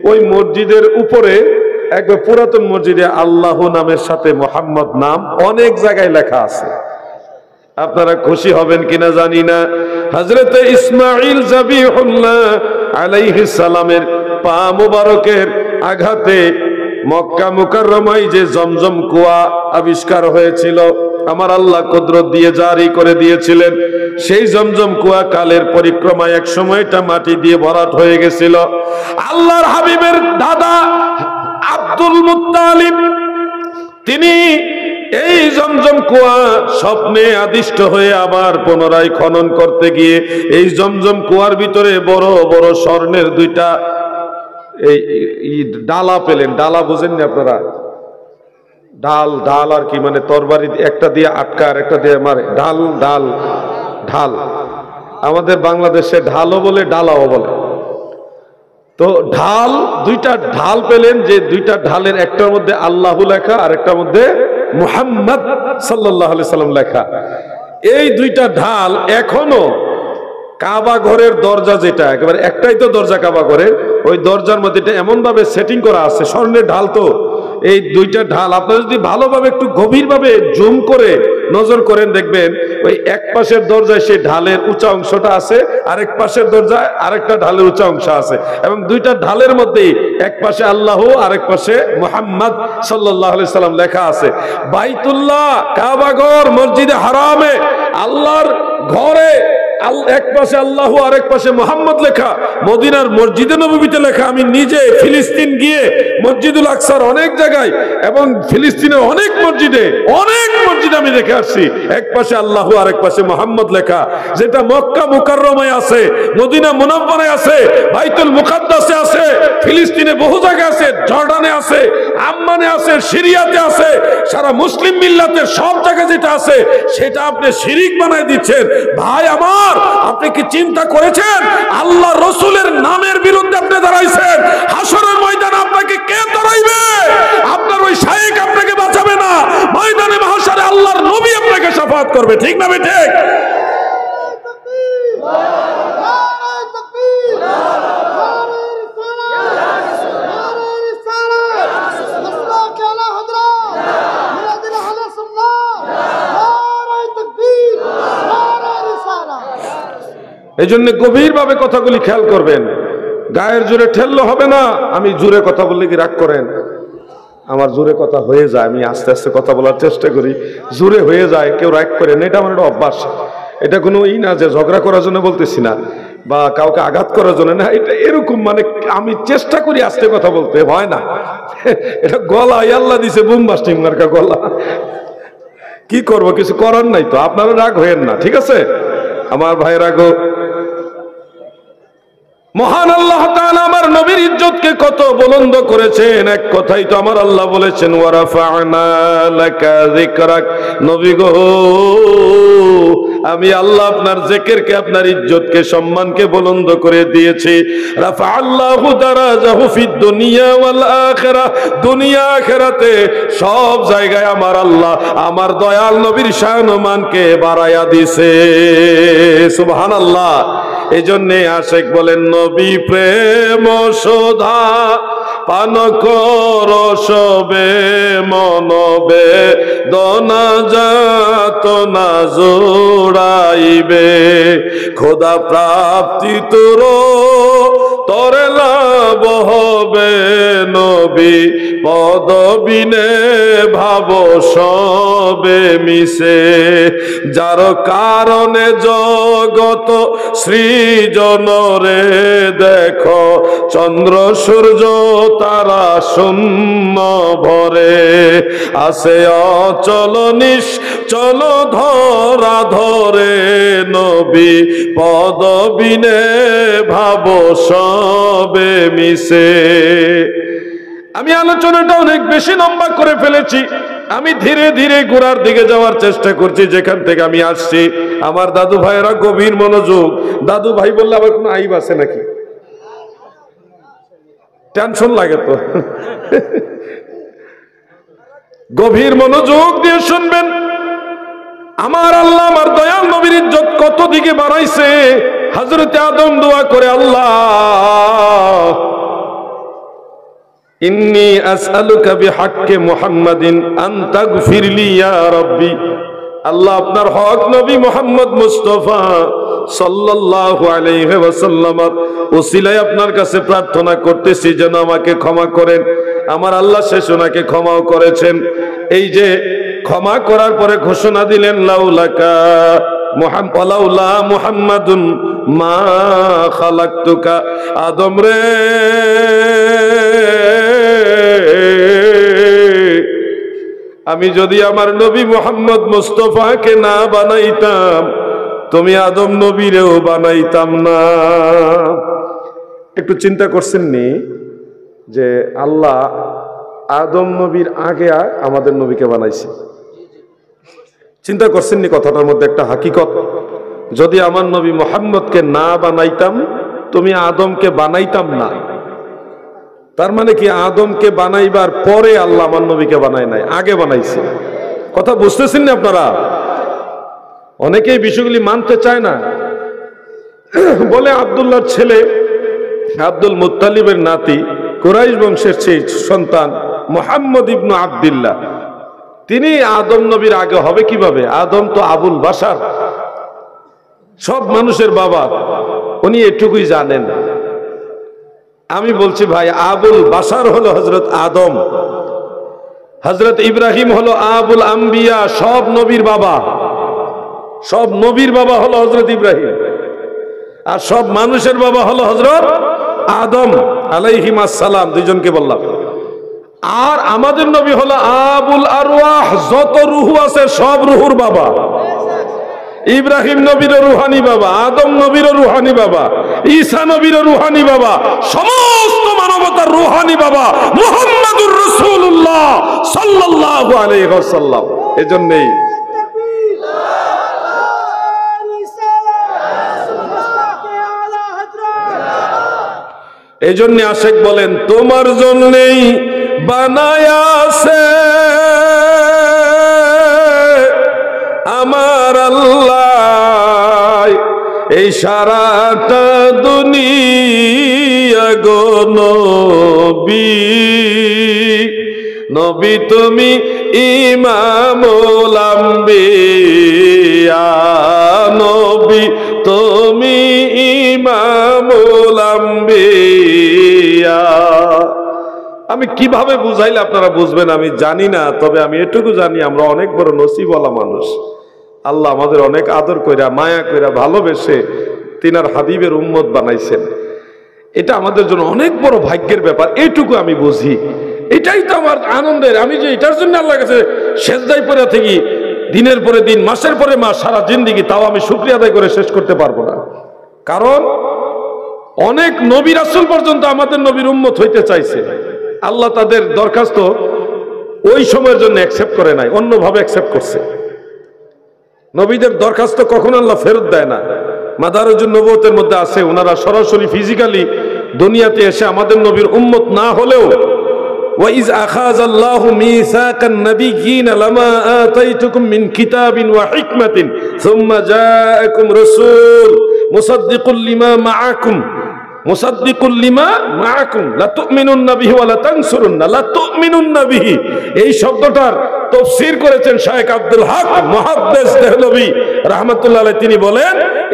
ওই মসজিদের উপরে একবার পুরাতন মসজিদে আল্লাহ নামের সাথে মুহাম্মদ নাম অনেক জায়গায় লেখা আছে। আপনারা খুশি হবেন কিনা জানি না। হযরতে ইসমাঈল যাবিহুল্লাহ আলাইহিস সালামের পা মুবারকের আঘাতে মক্কা মুকাররমায় যে জমজম কুয়া আবিষ্কার হয়েছিল, আমার আল্লাহ কুদরত দিয়ে জারি করে দিয়েছিলেন। সেই জমজম কুয়া কালের পরিক্রমায় এক সময়টা মাটি দিয়ে ভরাট হয়ে গেছিল। আল্লাহর হাবিবের দাদা আব্দুল মুত্তালিব তিনি এই জমজম কুয়া স্বপ্নে আদিষ্ট হয়ে আবার পুনরায় খনন করতে গিয়ে এই জমজম কুয়ার ভিতরে বড় বড় স্বর্ণের দুইটা এই ডালা পেলেন। ডালা বুঝেননি আপনারা? ঢাল, ঢাল আর কি, মানে তরবারি একটা দিয়ে আটকা আর একটা দিয়ে মারে, ঢাল ঢাল ঢাল। আমাদের বাংলাদেশে ঢালও বলে ডালাও বলে। তো ঢাল, দুইটা ঢাল পেলেন, যে দুইটা ঢালের একটার মধ্যে আল্লাহ লেখা আর একটার মধ্যে মুহাম্মদ সাল্লাল্লাহু আলাইহি সাল্লাম লেখা। এই দুইটা ঢাল এখনো কাবা ঘরের দরজা, যেটা একেবারে একটাই তো দরজা কাবা ঘরের, ওই দরজার মধ্যে এটা এমন ভাবে সেটিং করা আছে, স্বর্ণের ঢাল। তো এই দুইটা ঢাল আপনারা যদি ভালোভাবে একটু গভীরভাবে জুম করে নজর করেন দেখবেন ওই এক পাশের দরজায় সেই ঢালের উঁচা অংশটা আছে, আরেক পাশের দরজায় আরেকটা ঢালের উঁচা অংশ আছে, এবং দুইটা ঢালের মধ্যেই এক পাশে আল্লাহ আরেক পাশে মুহাম্মদ সাল্লাল্লাহু আলাইহি সাল্লাম লেখা আছে। বাইতুল্লাহ, কাবাঘর, মসজিদে হারামে, আল্লাহর ঘরে এক পাশে আল্লাহ আরেক পাশে মুহাম্মদ লেখা, মদিনার মসজিদে নববীতে লেখা। আমি নিজে ফিলিস্তিন গিয়ে মসজিদুল আকসার অনেক জায়গায় এবং ফিলিস্তিনের অনেক মসজিদে আমি দেখে আসছি, এক পাশে আল্লাহ আরেক পাশে মুহাম্মদ লেখা। যেটা মক্কা মুকাররমায় আছে, মদিনা মুনাওয়ারায় আছে, বাইতুল মুকাদ্দাসে আছে, ফিলিস্তিনে বহু জায়গায় আছে, জর্ডানে আছে, আম্মানে আছে, সিরিয়াতে আছে, সারা মুসলিম মিল্লাতের সব জায়গায় যেটা আছে সেটা আপনি শিরিক বানায় দিচ্ছেন। ভাই আমার, আপনি কি চিন্তা করেছেন আল্লাহ রসুলের নামের বিরুদ্ধে আপনি দাঁড়াইছেন, হাসরের ময়দানে আপনাকে কে দাঁড়াইবে? আপনার ওই শাইখ আপনাকে বাঁচাবে না, ময়দানে মাহশারে আল্লাহর নবী আপনাকে শাফাআত করবে। ঠিক না ঠিক? এই জন্য গভীরভাবে কথাগুলি খেয়াল করবেন। গায়ের জোরে ঠেললে হবে না। আমি জোরে কথা বললে কি রাগ করেন? আমার জোরে কথা হয়ে যায়, আমি আস্তে আস্তে কথা বলার চেষ্টা করি, জোরে হয়ে যায়, কেউ রাগ করেন, এটা আমার একটা অভ্যাস। এটা কোনো না যে ঝগড়া করার জন্য বলতেছি না বা কাউকে আঘাত করার জন্য না, এটা এরকম মানে আমি চেষ্টা করি আস্তে কথা বলতে, হয় না। এটা গলা আল্লাহ দিছে বুম বাস্টিং মার্কা গলা, কি করব, কিছু করার নাই তো। আপনারা রাগ হয়েন না, ঠিক আছে আমার ভাইরা গো। মহান আল্লাহ তাআলা আমার নবীর ইজ্জতকে কত বুলন্দ করেছেন। এক কথাই তো আমার আল্লাহ বলেছেন, ওয়ারাফা'না লাকা যিকরাক। নবী গো, আমি আল্লাহ আপনার জিকিরকে, আপনার ইজ্জতকে, সম্মানকে বুলন্দ করে দিয়েছি। রাফা'আল্লাহু দারাজাহু ফিদ দুনিয়া ওয়াল আখিরাহ। দুনিয়া আখিরাতে সব জায়গায় আমার আল্লাহ আমার দয়াল নবীর শান ও মানকে বাড়ায়া দিয়েছে। সুবহানাল্লাহ। এই জন্যে আশিক বলেন, নবী প্রেম সোধা পান কর সবে, মনবে দনা যাত না জোড়াইবে, খোদা প্রাপ্তি তোর তরে লাভ হবে, নবী পদবিনে ভাব সবে মিশে, যার কারণে জগত সৃজন রে দেখো, চন্দ্র সূর্য তারা শূন্য ভরে, আসে অচল নিশ্চল ধরা ধরে, নবী পদবিনে ভাব সবে মিশে। আমি আলোচনাটা অনেক বেশি লম্বা করে ফেলেছি। আমি ধীরে ধীরে গোড়ার দিকে যাওয়ার চেষ্টা করছি, যেখান থেকে আমি আসছি। আমার দাদু ভাইয়েরা গভীর মনোযোগ। দাদু ভাই বললে আবার কোনো আইব আছে নাকি? টেনশন লাগে তো। গভীর মনোযোগ দিয়ে শুনবেন। আমার আল্লাহ আমার দয়াল নবীর ইজ্জত কত দিকে বাড়াইছে। হযরত আদম দোয়া করে, আল্লাহ ইন্নী আসআলুকা বিহাক্কি মুহাম্মাদিন আন তাগফিরলি ইয়া রাব্বি। আল্লাহ আপনার হক নবী মুহাম্মদ মুস্তাফা সাল্লাল্লাহু আলাইহি ওয়াসাল্লামের ওসিলায় আপনার কাছে প্রার্থনা করতেছি যেন আমাকে ক্ষমা করেন। আমার আল্লাহ শেষ ওনাকে ক্ষমাও করেছেন। এই যে ক্ষমা করার পরে ঘোষণা দিলেন, লাউলাকা লাউলা মুহাম্মাদুন মা খালাকতুকা। আদম রে, আমি যদি আমার নবী মুহাম্মদ মুস্তাফাকে না বানাইতাম, তুমি আদম নবীরেও বানাইতাম না। একটু চিন্তা করছেন নি যে আল্লাহ আদম নবীর আগে আমাদের নবীকে বানাইছে? চিন্তা করছেন নি কথাটার মধ্যে একটা হাকিকত? যদি আমার নবী মুহাম্মদকে না বানাইতাম, তুমি আদমকে বানাইতাম না। তার মানে কি আদমকে বানাইবার পরে আল্লাহ আমার নবীকে বানায় নাই, আগে বানাইছে। কথা বুঝতেছেন না আপনারা? অনেকেই বিষয়গুলি মানতে চায় না, বলে আব্দুল্লাহর ছেলে, আব্দুল মুত্তালিবের নাতি, কুরাইশ বংশের সেই সন্তান মুহাম্মদ ইবনু আব্দুল্লাহ। তিনি আদম নবীর আগে হবে কিভাবে? আদম তো আবুল বাশার, সব মানুষের বাবা, উনি এটুকুই জানেন। আমি বলছি ভাই, আবুল বাশার হলো হযরত আদম, হযরত ইব্রাহিম হলো আবুল আম্বিয়া, সব নবীর বাবা, সব নবীর বাবা হলো হযরত ইব্রাহিম, আর সব মানুষের বাবা হলো হযরত আদম আলাইহিস সালাম, দুইজনকে বললাম। আর আমাদের নবী হলো আবুল আরওয়াহ, যত রূহ আছে সব রূহুর বাবা। ইব্রাহিম নবীর রুহানি বাবা, আদম নবীর রুহানি বাবা, ঈসা নবীর রুহানি বাবা, সমস্ত মানবতার রুহানি বাবা মুহাম্মদুর রাসূলুল্লাহ সাল্লাল্লাহু আলাইহি ওয়াসাল্লাম। এজন্যই এজন্য আশিক বলেন, তোমার জন্যই বানায়াছে আমার আল্লাহ এই সারাটা দুনিয়া গো নবী, নবী তুমি ইমামুল আম্বিয়া, নবী তুমি ইমামুল আম্বিয়া। আমি কিভাবে বুঝাইলে আপনারা বুঝবেন আমি জানি না, তবে আমি এটুকু জানি আমরা অনেক বড় নসিবওয়ালা মানুষ। আল্লাহ আমাদের অনেক আদর কইরা মায়া কইরা ভালোবেসে তিনার হাবিবের উম্মত বানাইছেন। এটা আমাদের জন্য অনেক বড় ভাগ্যের ব্যাপার, এইটুকু আমি বুঝি। এটাই তো আমার আনন্দের। আমি যে এটার জন্য আল্লাহর কাছে সেজদায় পড়ে থাকি দিনের পরে দিন, মাসের পরে মাস, সারা জিন্দেগি, তাও আমি শুকরিয়া আদায় করে শেষ করতে পারবো না। কারণ অনেক নবী রাসূল পর্যন্ত আমাদের নবীর উম্মত হইতে চাইছে, আল্লাহ তাদের দরখাস্ত ওই সময়ের জন্য অ্যাকসেপ্ট করে নাই, অন্যভাবে অ্যাকসেপ্ট করছে। নবীদের দরখাস্ত কখনো আল্লাহ ফেরত দেয় না। মাদারুজুন নবুয়তের মধ্যে আছে, ওনারা সরাসরি ফিজিক্যালি দুনিয়াতে এসে আমাদের নবীর উম্মত না হলেও وَإِذْ أَخَذَ اللَّهُ مِيثَاقَ النَّبِيِّينَ لَمَا آتَيْتُكُم مِّن كِتَابٍ وَحِكْمَةٍ ثُمَّ جَاءَكُمْ رَسُولٌ مُصَدِّقٌ لِّمَا مَعَكُمْ মুসাদ্দিকুল লিমা মাআকুম লা তুমিনুন্না বিহি ওয়া লা তানসুরুন্না লা তুমিনুন্না বিহি। এই শব্দটার তাফসীর করেছেন শায়েখ আব্দুল হক মুহাদ্দিস দেহলভী রাহমাতুল্লাহ আলাইহি। তিনি বলেন,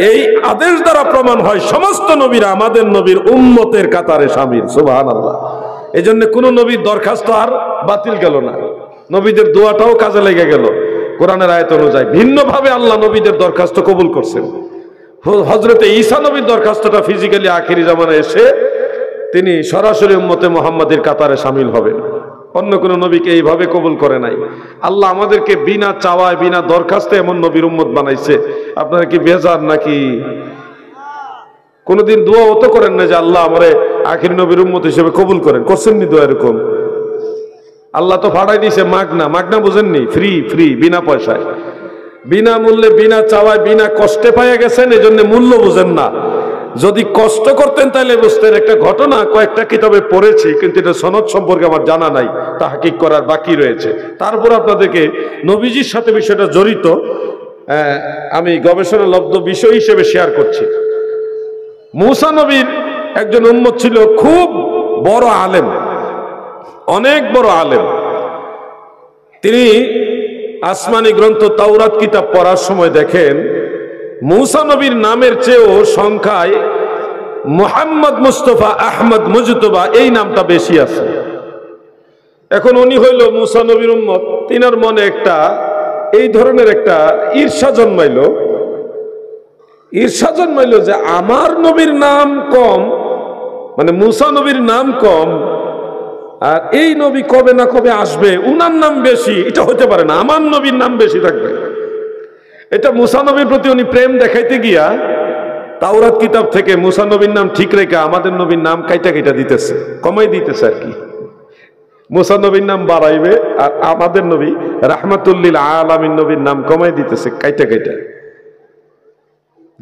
এই আদেশ দ্বারা প্রমাণ হয় সমস্ত নবীরা আমাদের নবীর উম্মতের কাতারে শামিল। সুবহানাল্লাহ। এজন্য কোন নবীর দরখাস্ত আর বাতিল গেল না, নবীদের দোয়াটাও কাজে লেগে গেল। কোরআনের আয়াত অনুযায়ী ভিন্নভাবে আল্লাহ নবীদের দরখাস্ত কবুল করছেন। হযরতে ঈসা নবীর দরখাস্তটা ফিজিক্যালি আখিরি জামানায় এসে তিনি সরাসরি উম্মতে মুহাম্মাদের কাতারে শামিল হবেন। অন্য কোন নবীকে এইভাবে কবুল করে নাই। আল্লাহ আমাদেরকে বিনা চাওয়ায় বিনা দরখাস্তে এমন নবীর উম্মত বানাইছে। আপনারা কি বেজার নাকি? কোনদিন দোয়াও তো করেন না যে আল্লাহ আমারে আখিরি নবীর উম্মত হিসেবে কবুল করেন? করছেননি দোয়া এরকম? আল্লাহ তো ফাড়াই দিয়েছে মাগনা। মাগনা বুঝেননি? ফ্রি, ফ্রি, বিনা পয়সায়, বিনা মূল্যে, বিনা চাওয়ায়, বিনা কষ্টে পাইয়া গেছেন, এজন্য মূল্য বুঝেন না। যদি কষ্ট করতেন তাহলে বুঝতেন। একটা ঘটনা কয়েকটা কিতাবে পড়েছি, কিন্তু এটা সনদ সম্পর্কে আমার জানা নাই, তাহকিক করার বাকি রয়েছে। তারপর আপনাদেরকে নবীজির সাথে বিষয়টা জড়িত আমি গবেষণালব্ধ বিষয় হিসেবে শেয়ার করছি। মূসা নবীর একজন উম্মত ছিল, খুব বড় আলেম, অনেক বড় আলেম। তিনি আসমানি গ্রন্থ তাওরাত কিতাব পড়ার সময় দেখেন মূসা নবীর নামের চেয়েও সংখ্যায় মুহাম্মদ মুস্তাফা আহমদ মুজতবা এই নামটা বেশি আছে। এখন উনি হইল মূসা নবীর উম্মত, তিনার মনে একটা এই ধরনের একটা ঈর্ষা জন্মাইল যে আমার নবীর নাম কম, মানে মূসা নবীর নাম কম, আর এই নবী কবে না কবে আসবে, উনার নাম বেশি, এটা হতে পারে না, আমার নবীর নাম বেশি থাকবে। এটা মূসা নবীর প্রতি উনি প্রেম দেখাইতে গিয়া তাওরাত কিতাব থেকে মূসা নবীর নাম ঠিক রেখে আমাদের নবীর নাম কাইটা কাইটা দিতেছে, কমাই দিতেছে আর কি। মূসা নবীর নাম বাড়াইবে আর আমাদের নবী রাহমাতুল লিল আলামিন নবীর নাম কমাই দিতেছে কাইটা কাইটা।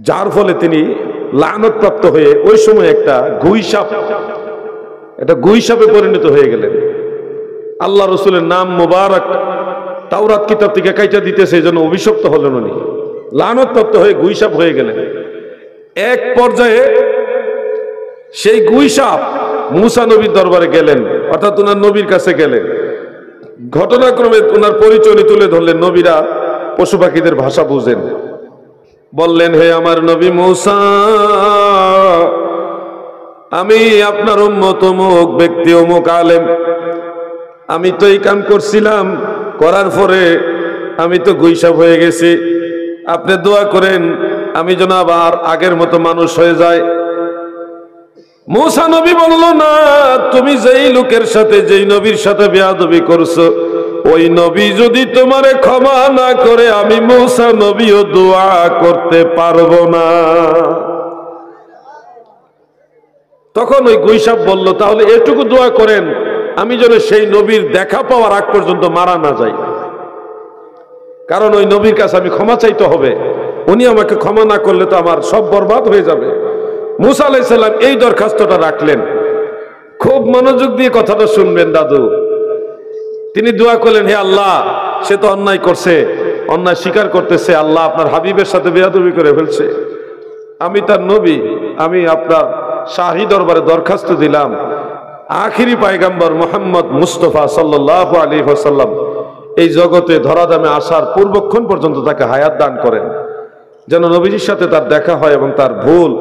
যার ফলে তিনি লানত-প্রাপ্ত হয়ে ওই সময় একটা গুইসাপে পরিণত হয়ে গেলেন। আল্লাহ রসুলের নাম মুবারক তাওরাত কিতাব থেকে কাইটা দিতেছে, এই জন্য অভিশপ্ত হলেন উনি, লানত-প্রাপ্ত হয়ে গুইসাপ হয়ে গেলেন। এক পর্যায়ে সেই গুইসাপ মূসা নবীর দরবারে গেলেন, অর্থাৎ ওনার নবীর কাছে গেলেন। ঘটনাক্রমে ওনার পরিচয় তুলে ধরলেন। নবীরা পশু পাখিদের ভাষা বুঝেন। বললেন, হে আমার নবী মূসা, আমি আপনার উম্মত অমুক ব্যক্তি, অমুক আলেম। আমি তো এই কাম করছিলাম, করার পরে আমি তো গুইসাব হয়ে গেছি। আপনি দোয়া করেন আমি যেন আবার আগের মতো মানুষ হয়ে যায়। মূসা নবী বলল, না, তুমি যেই লোকের সাথে, যেই নবীর সাথে বেয়াদবি করছো, ওই নবী যদি তোমারে ক্ষমা না করে, আমি মূসা নবীও দোয়া করতে পারবো না। তখন ওই গুইসাব বলল, তাহলে এটুকু দোয়া করেন আমি যেন সেই নবীর দেখা পাওয়ার আগ পর্যন্ত মারা না যাই, কারণ ওই নবীর কাছে আমি ক্ষমা চাইতে হবে। উনি আমাকে ক্ষমা না করলে তো আমার সব বরবাদ হয়ে যাবে। মূসা আলাইহিস সালাম এই দরখাস্তটা রাখলেন। খুব মনোযোগ দিয়ে কথাটা শুনবেন দাদু। তিনি দোয়া করলেন, হে আল্লাহ, সে তো অন্যায় করছে, অন্যায় স্বীকার করতেছে, আল্লাহ আপনার হাবিবের সাথে বেয়াদবি করে ফেলছে। আমি তার নবী, আমি আপনার শাহী দরবারে দরখাস্ত দিলাম, আখিরি পয়গম্বর মুহাম্মদ মুস্তাফা সাল্লাল্লাহু আলাইহি ওয়াসাল্লাম এই জগতে ধরাধামে আসার পূর্বক্ষণ পর্যন্ত তাকে হায়াত দান করেন, যেন নবীজির সাথে তার দেখা হয় এবং তার ভুল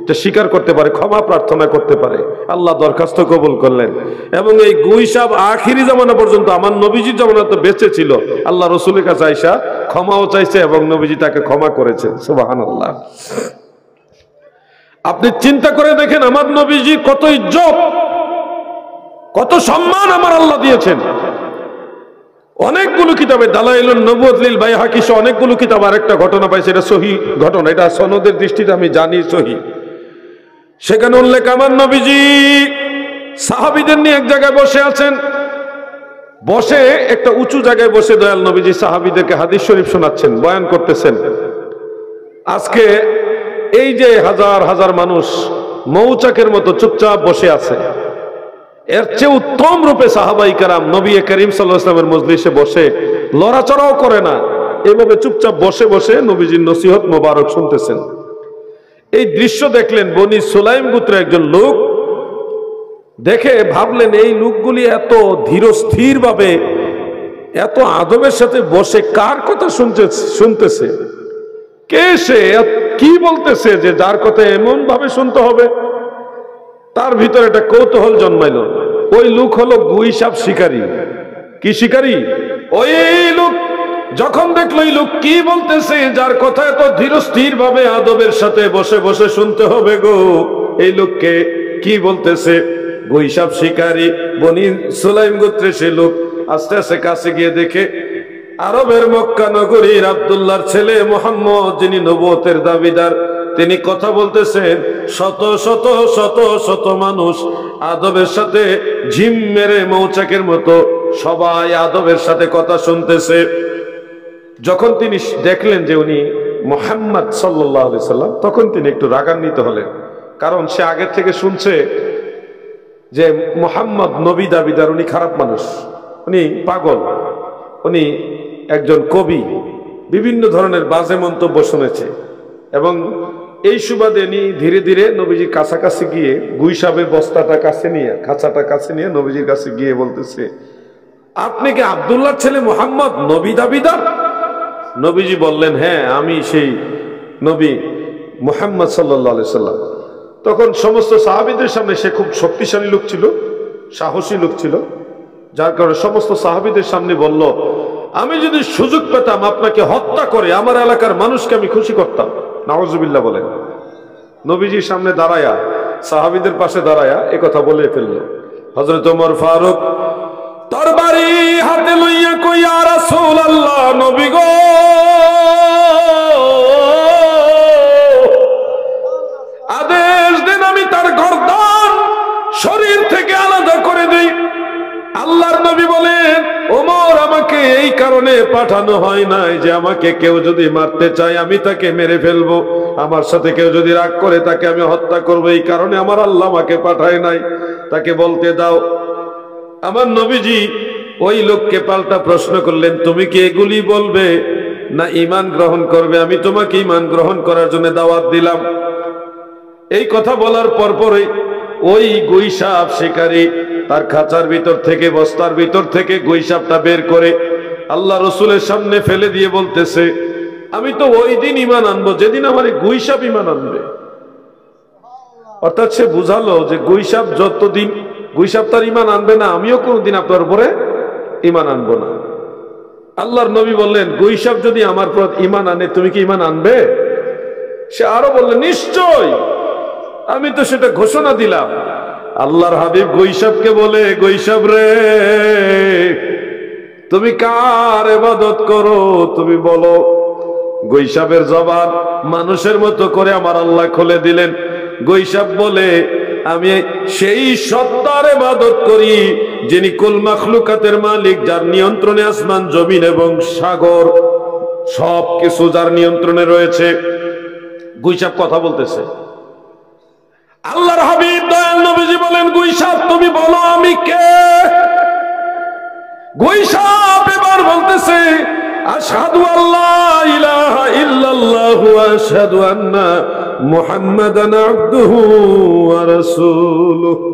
এটা স্বীকার করতে পারে, ক্ষমা প্রার্থনা করতে পারে। আল্লাহ দরখাস্ত কবুল করলেন। এবং এই গুইসাব আখিরি জামানা পর্যন্ত, আমার নবীজির জামানা তো বেঁচে ছিল, আল্লাহ রসুলের কাছে আইসা ক্ষমাও চাইছে এবং নবীজি তাকে ক্ষমা করেছেন। সুবহানাল্লাহ। আপনি চিন্তা করে দেখেন আমার নবীজির কত ইজ্জত, কত সম্মান আমার আল্লাহ দিয়েছেন। অনেকগুলো কিতাবে, দালাইলুন নবুয়ত লিল বাইহাকি সহ অনেকগুলো কিতাব আরেকটা ঘটনা পাইছে, এটা সহিহ ঘটনা, এটা সনদের দৃষ্টিতে আমি জানি সহিহ। সেখানে উল্লেখ, আমার নবীজি সাহাবীদের নিয়ে এক জায়গায় বসে আছেন। বসে একটা উঁচু জায়গায় বসে দয়াল নবীজি সাহাবীদেরকে হাদিস শরীফ শোনাচ্ছেন, বয়ান করতেছেন। আজকে এই যে হাজার হাজার মানুষ মৌচাকের মতো চুপচাপ বসে আছে, এর চেয়ে উত্তম রূপে সাহাবাই কেরাম নবী করিম সাল্লাল্লাহু আলাইহি ওয়াসাল্লামের মজলিসে বসে লড়াচড়াও করে না, এভাবে চুপচাপ বসে বসে নবীজির নসিহত মোবারক শুনতেছেন। এই দৃশ্য দেখলেন বনি সুলাইম গোত্রের একজন লোক, দেখে ভাবলেন এই লোকগুলি এত ধীরস্থির ভাবে, এত আদবের সাথে বসে কার কথা শুনতেছে, কে সে, কি বলতেছে যে যার কথা এমন ভাবে শুনতে হবে। তার ভিতরে একটা কৌতূহল জন্মাইল। ওই লোক হলো গুইসাব শিকারী। কি শিকারী? ওই লোক যখন দেখলো এই লোক কি বলতেছে, যার কথা এত ধীরস্থির ভাবে আদবের সাথে বসে বসে শুনতে হবে গো, এই লোককে কি বলতেছে, গুইসাব শিকারী বনি সুলাইম গোত্রে সে লোক। আস্তে আস্তে কাছে গিয়ে দেখে আরবের মক্কা নগরীর আব্দুল্লাহর ছেলে মুহাম্মদ, যিনি নবুয়তের দাবিদার, তিনি কথা বলতেছেন। শত শত শত শত মানুষ আদবের সাথে ঝিম মেরে মৌচাকের মতো সবাই আদবের সাথে কথা শুনতেছে। যখন তিনি দেখলেন যে উনি মুহাম্মদ সাল্লাল্লাহু আলাইহি সাল্লাম, তখন তিনি একটু রাগান্বিত হলেন, কারণ সে আগের থেকে শুনছে যে মুহাম্মদ নবী দাবিদার, উনি খারাপ মানুষ, উনি পাগল, উনি একজন কবি, বিভিন্ন ধরনের বাজে মন্তব্য শুনেছে। এবং এই সুবাদে ধীরে ধীরে নবীজির কাছাকাছি গিয়ে গুইসাবের বস্তাটা কাছে নিয়ে, খাঁচাটা কাছে নিয়ে নবীজির কাছে গিয়ে বলতেছে, আপনি কি আব্দুল্লাহর ছেলে মুহাম্মদ নবী দাবিদার? নবীজি বললেন, হ্যাঁ, আমি সেই নবী মুহাম্মদ সাল্লাল্লাহু আলাইহি সাল্লাম। তখন সমস্ত সাহাবীদের সামনে, সে খুব শক্তিশালী লোক ছিল, সাহসী লোক ছিল, যার কারণে সমস্ত সাহাবীদের সামনে বলল, আমি যদি সুযোগ পেতাম আপনাকে হত্যা করে আমার এলাকার মানুষকে আমি খুশি করতাম। নাউজুবিল্লাহ বলেন। নবীজির সামনে দাঁড়ায়া, সাহাবীদের পাশে দাঁড়ায়া এ কথা বলে ফেলল। হযরত ওমর ফারুক তরবারি হাতে লইয়া কই, ইয়া রাসূলুল্লাহ, নবী গো, আদেশ দেন আমি তার গর্দান শরীর থেকে আলাদা করে দেই। আল্লাহর নবী বলেন, ওমর, আমাকে এই কারণে পাঠানো হয় নাই যে আমাকে কেউ যদি মারতে চায় আমি তাকে মেরে ফেলবো, আমার সাথে কেউ যদি রাগ করে তাকে আমি হত্যা করবো, এই কারণে আমার আল্লাহ আমাকে পাঠায় নাই, তাকে বলতে দাও। আমার নবীজি ওই লোককে পাল্টা প্রশ্ন করলেন, তুমি কি এগুলি বলবে না ঈমান গ্রহণ করবে? আমি তোমাকে ঈমান গ্রহণ করার জন্য দাওয়াত দিলাম। এই কথা বলার পরপরই ওই গুইসাপ শিকারী তার খাঁচার ভিতর থেকে, বস্তার ভিতর থেকে গুইসাপটা বের করে আল্লাহ রসুলের সামনে ফেলে দিয়ে বলতেছে, আমি তো ওই দিন ঈমান আনবো যেদিন আমার এই গুইসাপ ঈমান আনবে। অর্থাৎ সে বুঝালো যে গুইসাপ যতদিন গুইসাপ তার ঈমান আনবে না, আমিও কোনদিন আপনার উপরে ঈমান আনবো না। আল্লাহর নবী বললেন, গুইসাপ যদি আমার উপর ঈমান আনে তুমি কি ঈমান আনবে? সে আরো বললেন, নিশ্চয়, আমি তো সেটা ঘোষণা দিলাম। আল্লাহর হাবিব গুইসাপকে বলে, গুইসাপ রে, তুমি কার ইবাদত করো তুমি বলো। গুইসাপের জবান মানুষের মতো করে আমার আল্লাহ খুলে দিলেন। গুইসাপ বলে, আমি সেই সত্তার ইবাদত করি যিনি কুল মাখলুকাতের মালিক, যার নিয়ন্ত্রণে আসমান জমিন এবং সাগর সবকিছু যার নিয়ন্ত্রণে রয়েছে। গুইসাপ কথা বলতেছে। আল্লাহর হাবিব দয়াল নবীজি বলেন, গুইসাপ তুমি বলো আমি কে? গুইসাপ এবার বলতেছে, আশহাদু আল্লা ইলাহা ইল্লাল্লাহু ওয়া আশহাদু আন্না মুহাম্মাদান আবদুহু ওয়া রাসূলুহু।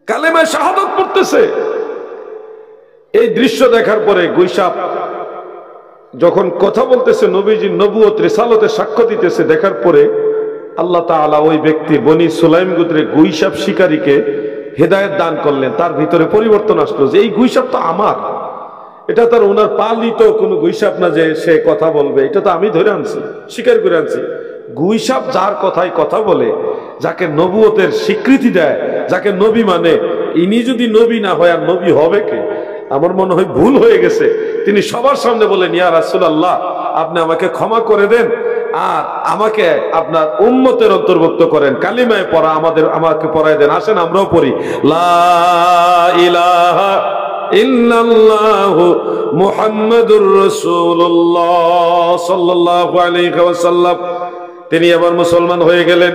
কালেমা শাহাদাত পড়তেছে। এই দৃশ্য দেখার পরে গুইসাপ যখন কথা বলতেছে, নবীজির নবুয়ত রিসালতের সাক্ষ্য দিতেছে, দেখার পরে আল্লাহ তাআলা ওই ব্যক্তি বনি সুলাইম গোত্রের গুইসাপ শিকারীকে হেদায়েত দান করলেন। তার ভিতরে পরিবর্তন আসলো যে এই গুইসাপ তো আমার, এটা তার ওনার পালিত কোনো গুইসাপ না যে সে কথা বলবে, এটা তো আমি ধরে আনছি, স্বীকার করে আনছি। গুইসাপ যার কথায় কথা বলে, যাকে নবুয়তের স্বীকৃতি দেয়, যাকে নবী মানে, ইনি যদি নবী না হয় আর নবী হবে কে? আমার মনে হয় ভুল হয়ে গেছে। তিনি সবার সামনে বলেন, ইয়া রাসূলুল্লাহ, আপনি আমাকে ক্ষমা করে দেন আর আমাকে আপনার উম্মতের অন্তর্ভুক্ত করেন। কালিমায় পড়া আমাকে পড়ায় দেন। আসেন আমরাও পড়ি, লা ইলাহা ইল্লাল্লাহু মুহাম্মাদুর রাসূলুল্লাহ সাল্লাল্লাহু আলাইহি ওয়াসাল্লাম। তিনি আবার মুসলমান হয়ে গেলেন।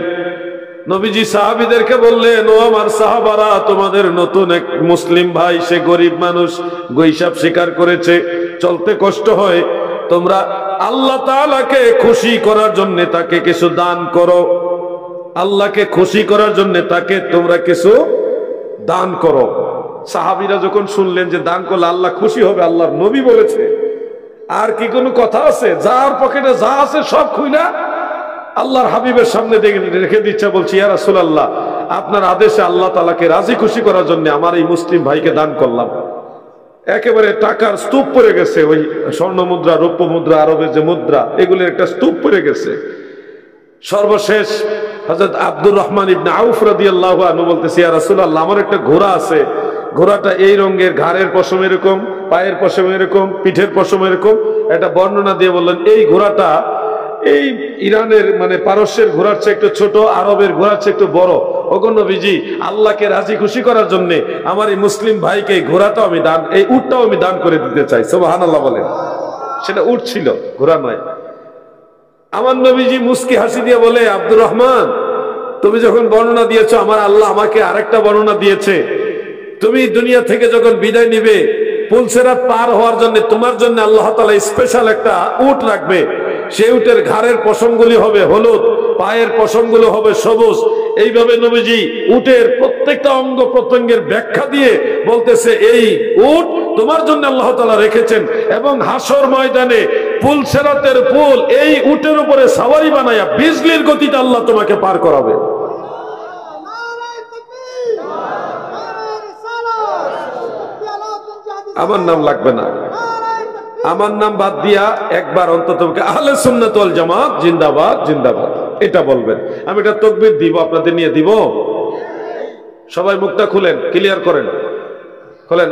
নবীজি সাহাবীদেরকে বললেন, ও আমার সাহাবারা, তোমাদের নতুন এক মুসলিম ভাই, সে গরিব মানুষ, গুইসাপ শিকার করেছে, চলতে কষ্ট হয়, তোমরা আল্লাহ তাআলাকে খুশি করার জন্য তাকে কিছু দান করো। আল্লাহকে খুশি করার জন্য তাকে তোমরা কিছু দান করো। সাহাবীরা যখন শুনলেন যে দান করলে আল্লাহ খুশি হবে, আল্লাহর নবী বলেছে, আর কি কোনো কথা আছে? যার পকেটে যা আছে সব খুইলা আল্লাহর হাবিবের সামনে রেখে দিচ্ছে, বলছি, ইয়া রাসূলুল্লাহ, আপনার আদেশে আল্লাহ তাআলাকে রাজি খুশি করার জন্য আমার এই মুসলিম ভাইকে দান করলাম। একেবারে টাকার স্তূপ পড়ে গেছে, ওই স্বর্ণ মুদ্রা, রৌপ্য মুদ্রা, আরবের যে মুদ্রা, এগুলির একটা স্তূপ পড়ে গেছে। সর্বশেষ হযরত আব্দুর রহমান ইবনে আউফ রাদিয়াল্লাহু আনহু বলতেছে, ইয়া রাসূলুল্লাহ, আমার একটা ঘোড়া আছে, ঘোড়াটা এই রঙের, ঘাড়ের পশম এরকম, পায়ের পশম এরকম, পিঠের পশম এরকম। একটা বর্ণনা দিয়ে বললেন, এই ঘোড়াটা এই ইরানের মানে পারস্যের ঘোড়ার চেয়ে একটু ছোট, আরবের ঘোড়ার চেয়ে একটু বড়। ওগো নবীজি, আল্লাহকে রাজি খুশি করার জন্য আমার এই মুসলিম ভাইকে এই ঘোড়াটাও আমি দান, এই উটটাও আমি দান করে দিতে চাই। সুবহানাল্লাহ বলেন। সেটা উট ছিল, ঘোড়া নয়। আমার নবীজি মুস্কি হাসি দিয়ে বলে, আব্দুর রহমান, তুমি যখন বর্ণনা দিয়েছো, আমার আল্লাহ আমাকে আরেকটা বর্ণনা দিয়েছে, তুমি দুনিয়া থেকে যখন বিদায় নিবে, পুলসেরাত পার হওয়ার জন্য তোমার জন্য আল্লাহ তাআলা স্পেশাল একটা উট রাখবে। সেই উটের ঘাড়ের পশমগুলি হবে হলুদ, পায়ের পশমগুলো হবে সবুজ। এইভাবে নবীজি উটের প্রত্যেকটা অঙ্গ প্রত্যঙ্গের ব্যাখ্যা দিয়ে বলতেছে, এই উট তোমার জন্য আল্লাহ তাআলা রেখেছেন, এবং হাসর ময়দানে পুলসেরাতের পুল এই উটের উপরে সাওয়ারি বানায়া বিজলির গতিতে আল্লাহ তোমাকে পার করাবে। আমার নাম লাগবে না, আমার নাম বাদ দিয়া একবার অন্তত আহলে সুন্নাত ওয়াল জামাত জিন্দাবাদ জিন্দাবাদ এটা বলবেন। আমি এটা তাকবীর দিব, আপনাদের নিয়ে দিব। সবাই মুখটা খুলেন, ক্লিয়ার করেন, খুলেন,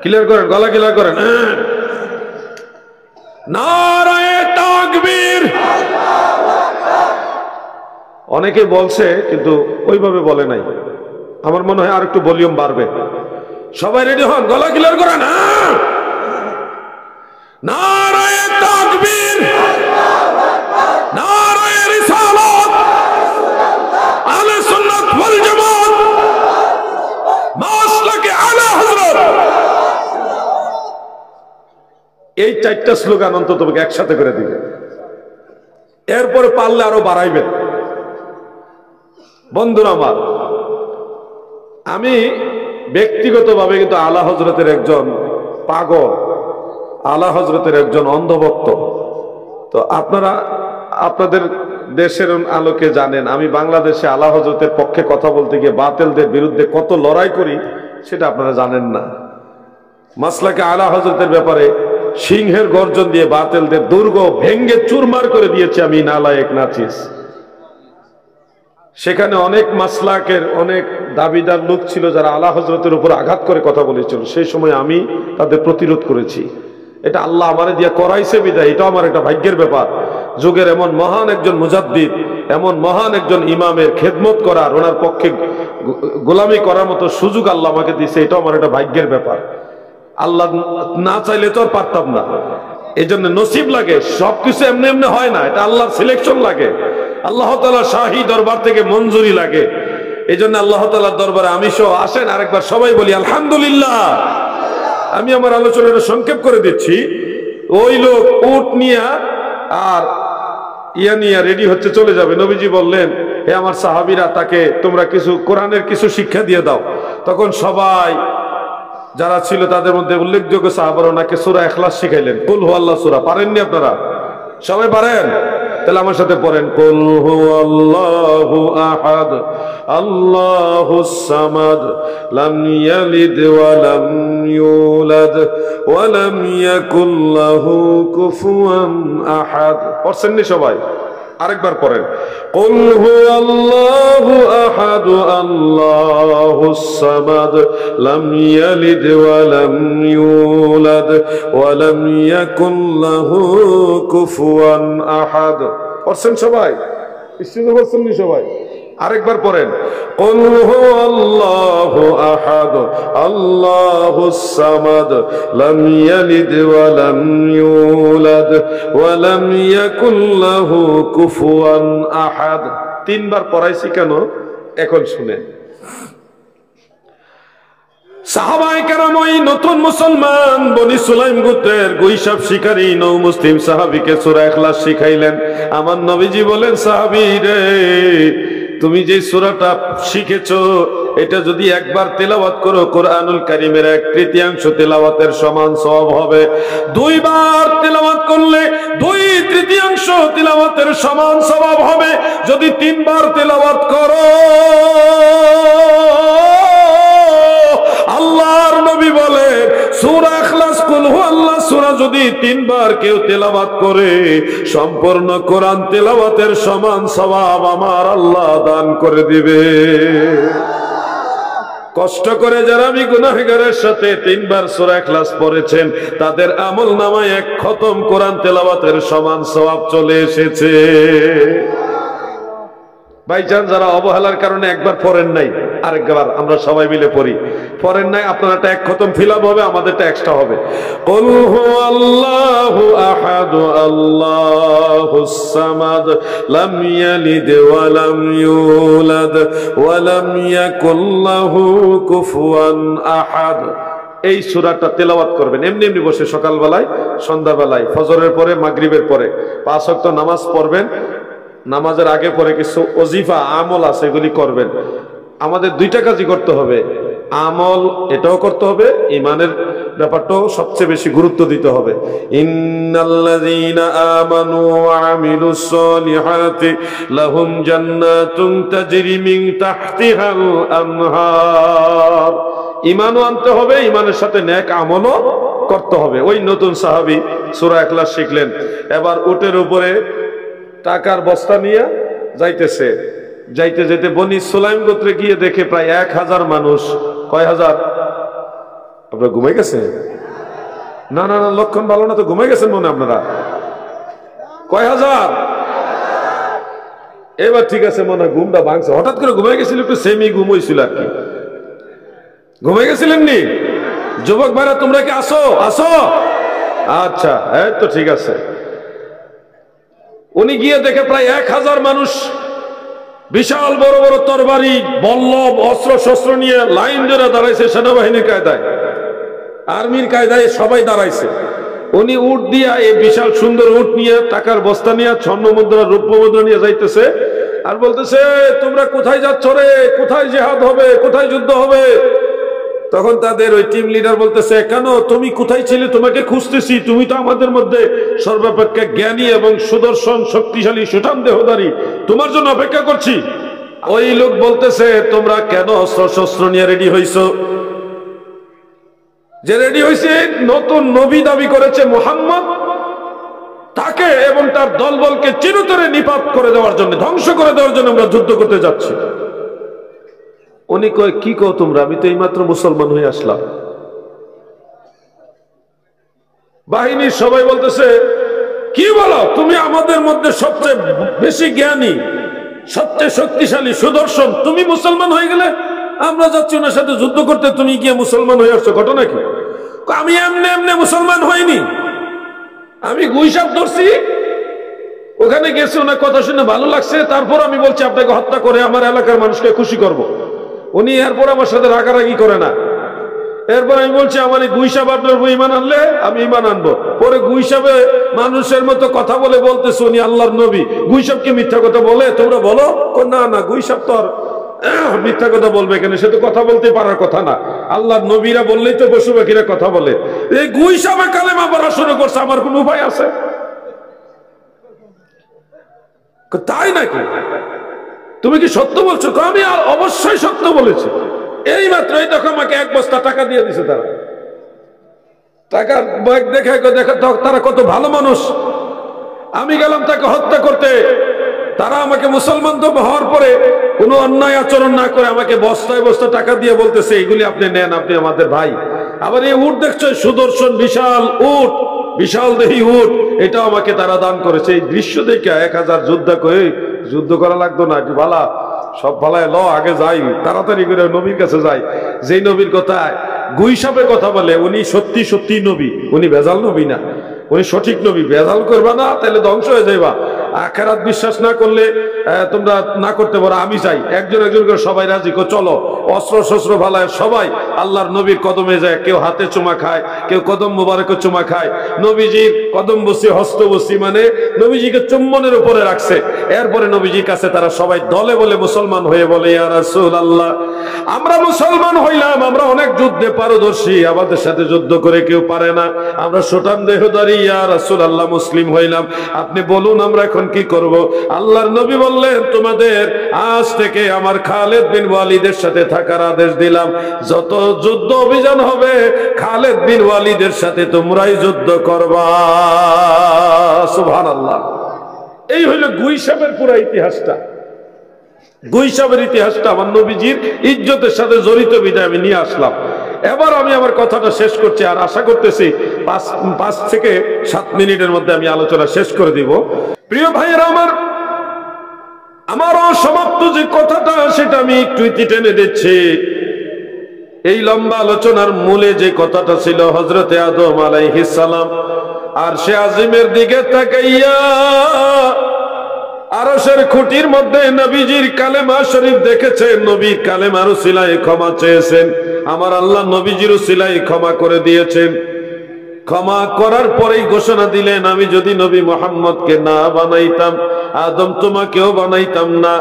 ক্লিয়ার করেন, গলা ক্লিয়ার করেন। নারায়ে তাকবীর। অনেকে বলছে কিন্তু ওইভাবে বলে নাই। আমার মনে হয় আর একটু ভলিউম বাড়বে। সবাই রেডি হন, গলা ক্লিয়ার করেন। নারায়ে তাকবীর, নারায়ে রিসালাত, আহলে সুন্নাত ওয়াল জামাত, মাসলাকে আলা হযরত। এই চারটা স্লোগান অন্তত একসাথে করে দিবেন। এরপরে পারলে আরো বাড়াইবেন। বন্ধুরা আমার, আমি ব্যক্তিগতভাবে কিন্তু আলা হজরতের একজন পাগল, আলা হজরতের একজন অন্ধভক্ত। তো আপনারা আপনাদের দেশের আলোকে জানেন আমি বাংলাদেশে আলা হজরতের পক্ষে কথা বলতে গিয়ে বাতিলদের বিরুদ্ধে কত লড়াই করি, সেটা আপনারা জানেন না। মাসলাকে আলা হজরতের ব্যাপারে সিংহের গর্জন দিয়ে বাতিলদের দুর্গ ভেঙ্গে চুরমার করে দিয়েছে আমি, নালায়েক নাচিস। সেখানে অনেক মাসলাকের অনেক দাবিদার লোক ছিল যারা আলা হজরতের উপর আঘাত করে কথা বলেছিল, সেই সময় আমি তাদের প্রতিরোধ করেছি। এটা আল্লাহ আমারে দিয়া করাইছে বিদায়, এটা আমার একটা ভাগ্যের ব্যাপার। যুগের এমন মহান একজন মুজাদ্দিদ, এমন মহান একজন ইমামের খেদমত করার, ওনার পক্ষে গোলামি করার মতো সুযোগ আল্লাহ আমাকে দিয়েছে, এটা আমার একটা ভাগ্যের ব্যাপার। আল্লাহ না চাইলে তো আর পারতাম না, এই জন্য নসিব লাগে, সবকিছু এমনি এমনি হয় না, এটা আল্লাহর সিলেকশন লাগে, আল্লাহ তাআলার শাহী দরবার থেকে মঞ্জুরি লাগে। এই জন্য আল্লাহ তাআলার দরবারে আমি সহ আসেন আরেকবার সবাই বলি আলহামদুলিল্লাহ। আমি আমার আলোচনাটা সংক্ষেপ করে দিচ্ছি। ওই লোক উট নিয়ে আর ইয়া নিয়ে রেডি হচ্ছে, চলে যাবে। নবীজি বললেন, হে আমার সাহাবীরা, তাকে তোমরা কিছু কোরআনের কিছু শিক্ষা দিয়ে দাও। তখন সবাই যারা ছিল তাদের মধ্যে উল্লেখযোগ্য সাহাবারা ওনাকে সূরা ইখলাস শিখাইলেন। কুল হুয়াল্লাহ সূরা পারেননি আপনারা? সবাই পারেন? তাহলে আমার সাথে পড়েন, কুল হুয়াল্লাহু আহাদ আল্লাহুস সামাদ লাম ইয়ালিদ ওয়া লাম ইউলাদ ওয়া লাম ইয়াকুল লাহু কুফুয়ান আহাদ। পড়ছেন নি সবাই? আরেকবার পড়েন, কুল হুয়াল্লাহু আহাদ আল্লাহুস সামাদ লাম ইয়ালিদ ওয়া লাম ইউলাদ ওয়া লাম ইয়াকুল লাহু কুফুয়ান আহাদ। পড়ছেন সবাই? নিশ্চয়ই পড়ছেন নি সবাই? আরেকবার পড়েন, কুল হুয়াল্লাহু আহাদ আল্লাহুস সামাদ লাম ইয়ালিদ ওয়া লাম ইউলাদ ওয়া লাম ইয়াকুল লাহু কুফুয়ান আহাদ। তিনবার পড়াইছি কেন এখন শুনেন। সাহাবায়ে কেরাম ওই নতুন মুসলমান বনি সুলাইম গোত্রের গুইসাব শিকারী নৌ মুসলিম সাহাবীকে সূরা ইখলাস শিখাইলেন। আমার নবীজি বলেন, সাহাবী রে, তুমি যে সূরাটা শিখেছো এটা যদি একবার তেলাওয়াত করো কোরআনুল কারীমের 1/3 তেলাওয়াতের সমান সওয়াব হবে। দুইবার তেলাওয়াত করলে 2/3 তেলাওয়াতের সমান সওয়াব হবে। যদি 3বার তেলাওয়াত করো, আল্লাহর নবী বলেন সূরা ইখলাস কুল হুয়াল্লাহ সূরা যদি 3বার কেউ তেলাওয়াত করে সম্পূর্ণ কোরআন তেলাওয়াতের সমান সওয়াব আমার আল্লাহ দান করে দিবে। কষ্ট করে যারা আমি গুনাহগারের সাথে 3বার সূরা ইখলাস পড়েছেন তাদের আমলনামায় 1 খতম কোরআন তেলাওয়াতের সমান সওয়াব চলে এসেছে। ভাইজান, যারা অবহেলার কারণে একবার পড়েন নাই, আরেকবার আমরা সবাই মিলে পড়ি। পড়েন নাই, আপনারটা 1 খতম ফিলাপ হবে, আমাদেরটা এক্সট্রা হবে। কুল হুয়াল্লাহু আহাদ আল্লাহুস সামাদ লাম ইয়ালিদ ওয়া লাম ইউলাদ ওয়া লাম ইয়াকুল লাহু কুফুয়ান আহাদ। এই সূরাটা তেলাওয়াত করবেন এমনি এমনি বসে, সকালবেলায়, সন্ধ্যাবেলায়, ফজরের পরে, মাগরিবের পরে 5 ওয়াক্ত নামাজ পড়বেন। নামাজের আগে পরে কিছু ওজিফা আমল আছে, এগুলি করবেন। আমাদের 2টা কাজই করতে হবে, আমল এটাও করতে হবে, ঈমানের ব্যাপারটাও সবচেয়ে বেশি গুরুত্ব দিতে হবে। ইন্নাল্লাযীনা আমানু ওয়া আমিলুস সলিহাতি লাহুম জান্নাতুন তাজরি মিন তাহতিহাল আনহার। ঈমানও আনতে হবে, ঈমানের সাথে নেক আমলও করতে হবে। ওই নতুন সাহাবী সূরা ইখলাস শিখলেন, এবার উটের উপরে টাকার বস্তা নিয়ে যাইতেছে। যাইতে যেতে বনি সুলাইম গোত্রে গিয়ে দেখে প্রায় 1000 মানুষ। কয় হাজার? আপনারা ঘুমাই গেছেন? না না না, লক্ষণ ভালো না তো, ঘুমাই গেছেন মনে আপনারা। কয় হাজার? এবার ঠিক আছে, মনে ঘুমটা ভাঙছে, হঠাৎ করে ঘুমাই গেছিল, একটু সেমি ঘুম হয়েছিল আর কি। ঘুমাই গেছিলেন নি? যুবক ভাইরা তোমরা কি আসো? আসো, আচ্ছা, এই তো ঠিক আছে। উনি গিয়ে দেখে প্রায় 1000 মানুষ বিশাল বড় বড় তরবারি, বল্লভ, অস্ত্র শস্ত্র নিয়ে লাইন ধরে দাঁড়াইছে। সেনাবাহিনীর কায়দায়, আর্মির কায়দায় সবাই দাঁড়াইছে। উনি উট দিয়া, এই বিশাল সুন্দর উট নিয়ে, টাকার বস্তা নিয়ে, স্বর্ণ মুদ্রা, রৌপ্য মুদ্রা নিয়ে যাইতেছে। আর বলতেছে তোমরা কোথায় যাচ্ছ রে, কোথায় জিহাদ হবে, কোথায় যুদ্ধ হবে? তখন তাদের ওই টিম লিডার বলতেছে, কেন তুমি কোথায় ছিলে, তোমাকে খুঁজতেছি, তুমি তো আমাদের মধ্যে সর্বাপেক্ষা জ্ঞানী এবং সুদর্শন শক্তিশালী সুঠাম দেহধারী, তোমার জন্য অপেক্ষা করছি। ওই লোক বলতেছে তোমরা কেন অস্ত্র শস্ত্র নিয়ে রেডি হইছো? যে রেডি হয়েছে নতুন নবী দাবি করেছে মুহাম্মদ, তাকে এবং তার দলবলকে চিরতরে নিপাত করে দেওয়ার জন্য, ধ্বংস করে দেওয়ার জন্য আমরা যুদ্ধ করতে যাচ্ছি। উনি কয় কি কও তোমরা, আমি তো এইমাত্র মুসলমান হয়ে আসলাম। বাহিনীর সবাই বলতেছে কি বলো, তুমি আমাদের মধ্যে সবচেয়ে বেশি জ্ঞানী, সবচেয়ে শক্তিশালী সুদর্শন, তুমি মুসলমান হয়ে গেলে? আমরা যাচ্ছি ওনার সাথে যুদ্ধ করতে, তুমি গিয়ে মুসলমান হয়ে আসছো, ঘটনা কি? আমি এমনি এমনি মুসলমান হইনি, আমি গুইসাপ ধরছি, ওখানে গেছি, ওনার কথা শুনে ভালো লাগছে, তারপর আমি বলছি আপনাকে হত্যা করে আমার এলাকার মানুষকে খুশি করব। উনি এরপর আমার সাথে রাগারাগি করে না। এরপর আমি বলছি আমার এই গুইসাপ আপনার ইমান আনলে আমি ইমান আনবো। পরে গুইসাপে মানুষের মতো কথা বলে বলতেছে উনি আল্লাহর নবী, গুইসাপকে মিথ্যা কথা বলে, তোমরা বলো? না না, গুইসাপ তো আর মিথ্যা কথা বলবে কেন, সে তো কথা বলতে পারার কথা না, আল্লাহর নবীরা বললেই তো পশু পাখিরা কথা বলে। এই গুইসাপে কালেমা পড়া শুরু করছে, আমার কোন উপায় আছে? তাই নাকি, তুমি কি সত্য বলছো? আমি অবশ্যই সত্য বলেছি। এই মাত্র এই দেখো আমাকে 1 বস্তা টাকা দিয়ে দিছে তারা। টাকার ব্যাগ দেখে তারা কত ভালো মানুষ। আমি গেলাম তাকে হত্যা করতে, তারা আমাকে মুসলমান তো হওয়ার পরে কোনো অন্যায় আচরণ না করে আমাকে বস্তায় বস্তা টাকা দিয়ে বলতেছে এগুলি আপনি নেন, আপনি আমাদের ভাই। আবার এই উট দেখছো, সুদর্শন বিশাল উট, বিশাল দেহি উট, এটা আমাকে তারা দান করেছে। এই দৃশ্য দেখে 1000 যোদ্ধা কয়ে যুদ্ধ করা লাগতো না, কি ভালা সব ভালায় ল আগে যাই, তাড়াতাড়ি করে নবীর কাছে যাই। যেই নবীর কথা গুইসাপে কথা বলে উনি সত্যি সত্যি নবী, উনি ভেজাল নবী না, উনি সঠিক নবী। ভেজাল করবা না তাহলে ধ্বংস হয়ে যাইবা। আখিরাত বিশ্বাস না করলে তোমরা না করতে পারো, আমি চাই একজন একজন করে সবাই রাজি কো, চলো অস্ত্র শস্ত্র ভালায় সবাই আল্লাহর নবীর কদমে যায়। কেউ হাতে চুমা খায়, কেউ কদম মুবারকে চুমা খায়। নবীজির কদম বসি হস্ত বসি মানে নবীজিকে চুম্বনের উপরে রাখছে। এরপরে নবীজির কাছে তারা সবাই দলে বলে মুসলমান হয়ে বলে, ইয়া রাসূলুল্লাহ আমরা মুসলমান হইলাম, আমরা অনেক যুদ্ধে পারদর্শী, আমাদের সাথে যুদ্ধ করে কেউ পারে না, আমরা সুঠাম দেহধারী, ইয়া রাসূলুল্লাহ মুসলিম হইলাম, আপনি বলুন আমরা এখন কি করব? আল্লাহর নবী বললেন তোমাদের আজ থেকে আমার খালিদ বিন ওয়ালিদের সাথে থাকার আদেশ দিলাম, যত যুদ্ধ অভিযান হবে খালিদ বিন ওয়ালিদের সাথে তোমরাই যুদ্ধ করবা। সুবহানাল্লাহ। এই হইল গুইসাপের পুরো ইতিহাসটা। গুইসাপের ইতিহাসটা আমার নবীজির ইজ্জতের সাথে জড়িত বিধায় আমি নিয়ে আসলাম। এবার আমি আমার কথাটা শেষ করছি, আর আশা করতেছি 5 থেকে 7 মিনিটের মধ্যে আমি আলোচনা শেষ করে দিব। প্রিয় ভাইয়েরা আমার অসমাপ্ত যে কথাটা সেটা আমি একটু টেনে দিচ্ছি। এই লম্বা আলোচনার মূলে যে কথাটা ছিল হযরতে আদম আলাইহিস সালাম আর সে আজিমের দিকে তাকাইয়া আরশের খুঁটির মধ্যে নবীজির কালেমা শরীফ দেখেছেন, নবী কালেমার উসিলায় ক্ষমা চেয়েছেন, আমার আল্লাহ নবীজির উসিলায় ক্ষমা করে দিয়েছেন। ক্ষমা করার পরেই ঘোষণা দিলেন আমি যদি নবী মুহাম্মদকে না বানাইতাম আদম তোমাকেও বানাইতাম না।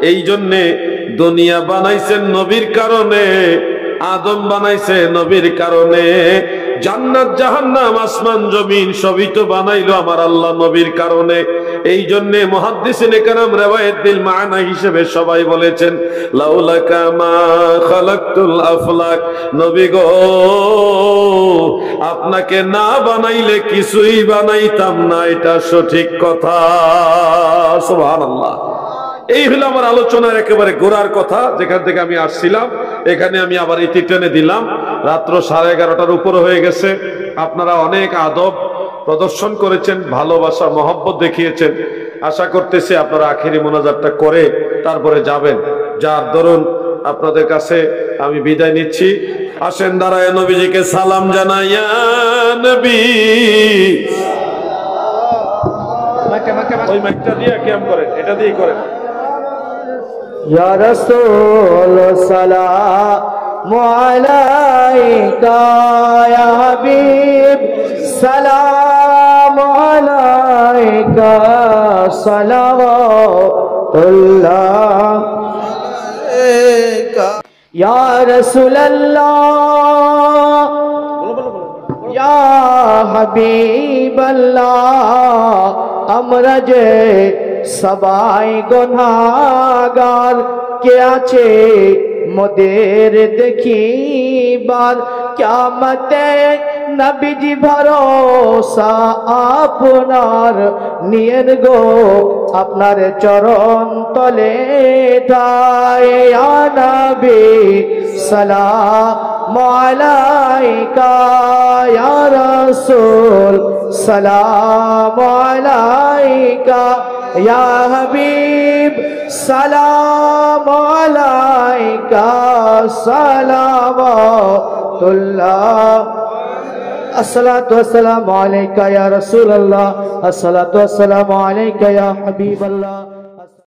এই জন্যে দুনিয়া বানাইছেন নবীর কারণে, আদম বানাইছে নবীর কারণে, জান্নাত জাহান্নাম আসমান জমিন সবই তো বানাইলো আমার আল্লাহ নবীর কারণে। এই জন্যে মুহাদ্দিসিনে কেরাম রিওয়ায়াত বিল মানা হিসেবে সবাই বলেছেন লাউলাকা মা খালাকতুল আফলাক, নবী গো আপনাকে না বানাইলে কিছুই বানাইতাম না, এটা সঠিক কথা। সুবহানাল্লাহ। এই হলো আমার আলোচনার একেবারে গোড়ার কথা, যেখান থেকে আমি আসছিলাম এখানে আমি আবার ইতি টেনে দিলাম। রাত্র 11:30টার উপরে হয়ে গেছে। আপনারা অনেক আদব প্রদর্শন করেছেন, ভালোবাসা মহব্বত দেখিয়েছেন। আশা করতেছি আপনারা আখেরি মোনাজাতটা করে তারপরে যাবেন। যার দরুন আপনাদের কাছে আমি বিদায় নিচ্ছি। আসেন দাঁড়ায় নবীজিকে সালাম জানাই, ইয়া নবী। ওই মাইকটা দিয়ে কেমন করেন, এটা দিয়েই করেন। ইয়া রাসূল সালামু আলাইকা ইয়া হাবিব সালামু আলাইকা সালাওয়াতুল্লাহ या रसूल अल्लाह या हबीब अल्लाह আমরা যে সবাই গুনাহগার কে আছে মোদের দেখিবার কিয়ামতে নবীজি ভরসা আপনার নিয়েন গো আপনার চরণ তলে ঠায় ইয়া নবী সালাম আলাইকা ইয়া রাসূল সালাম আলাইকা ইয়া হাবিব সালাম আলাইকা সালাওয়াতুল্লাহ الصلاة والسلام عليك يا رسول الله الصلاة والسلام عليك يا حبيب الله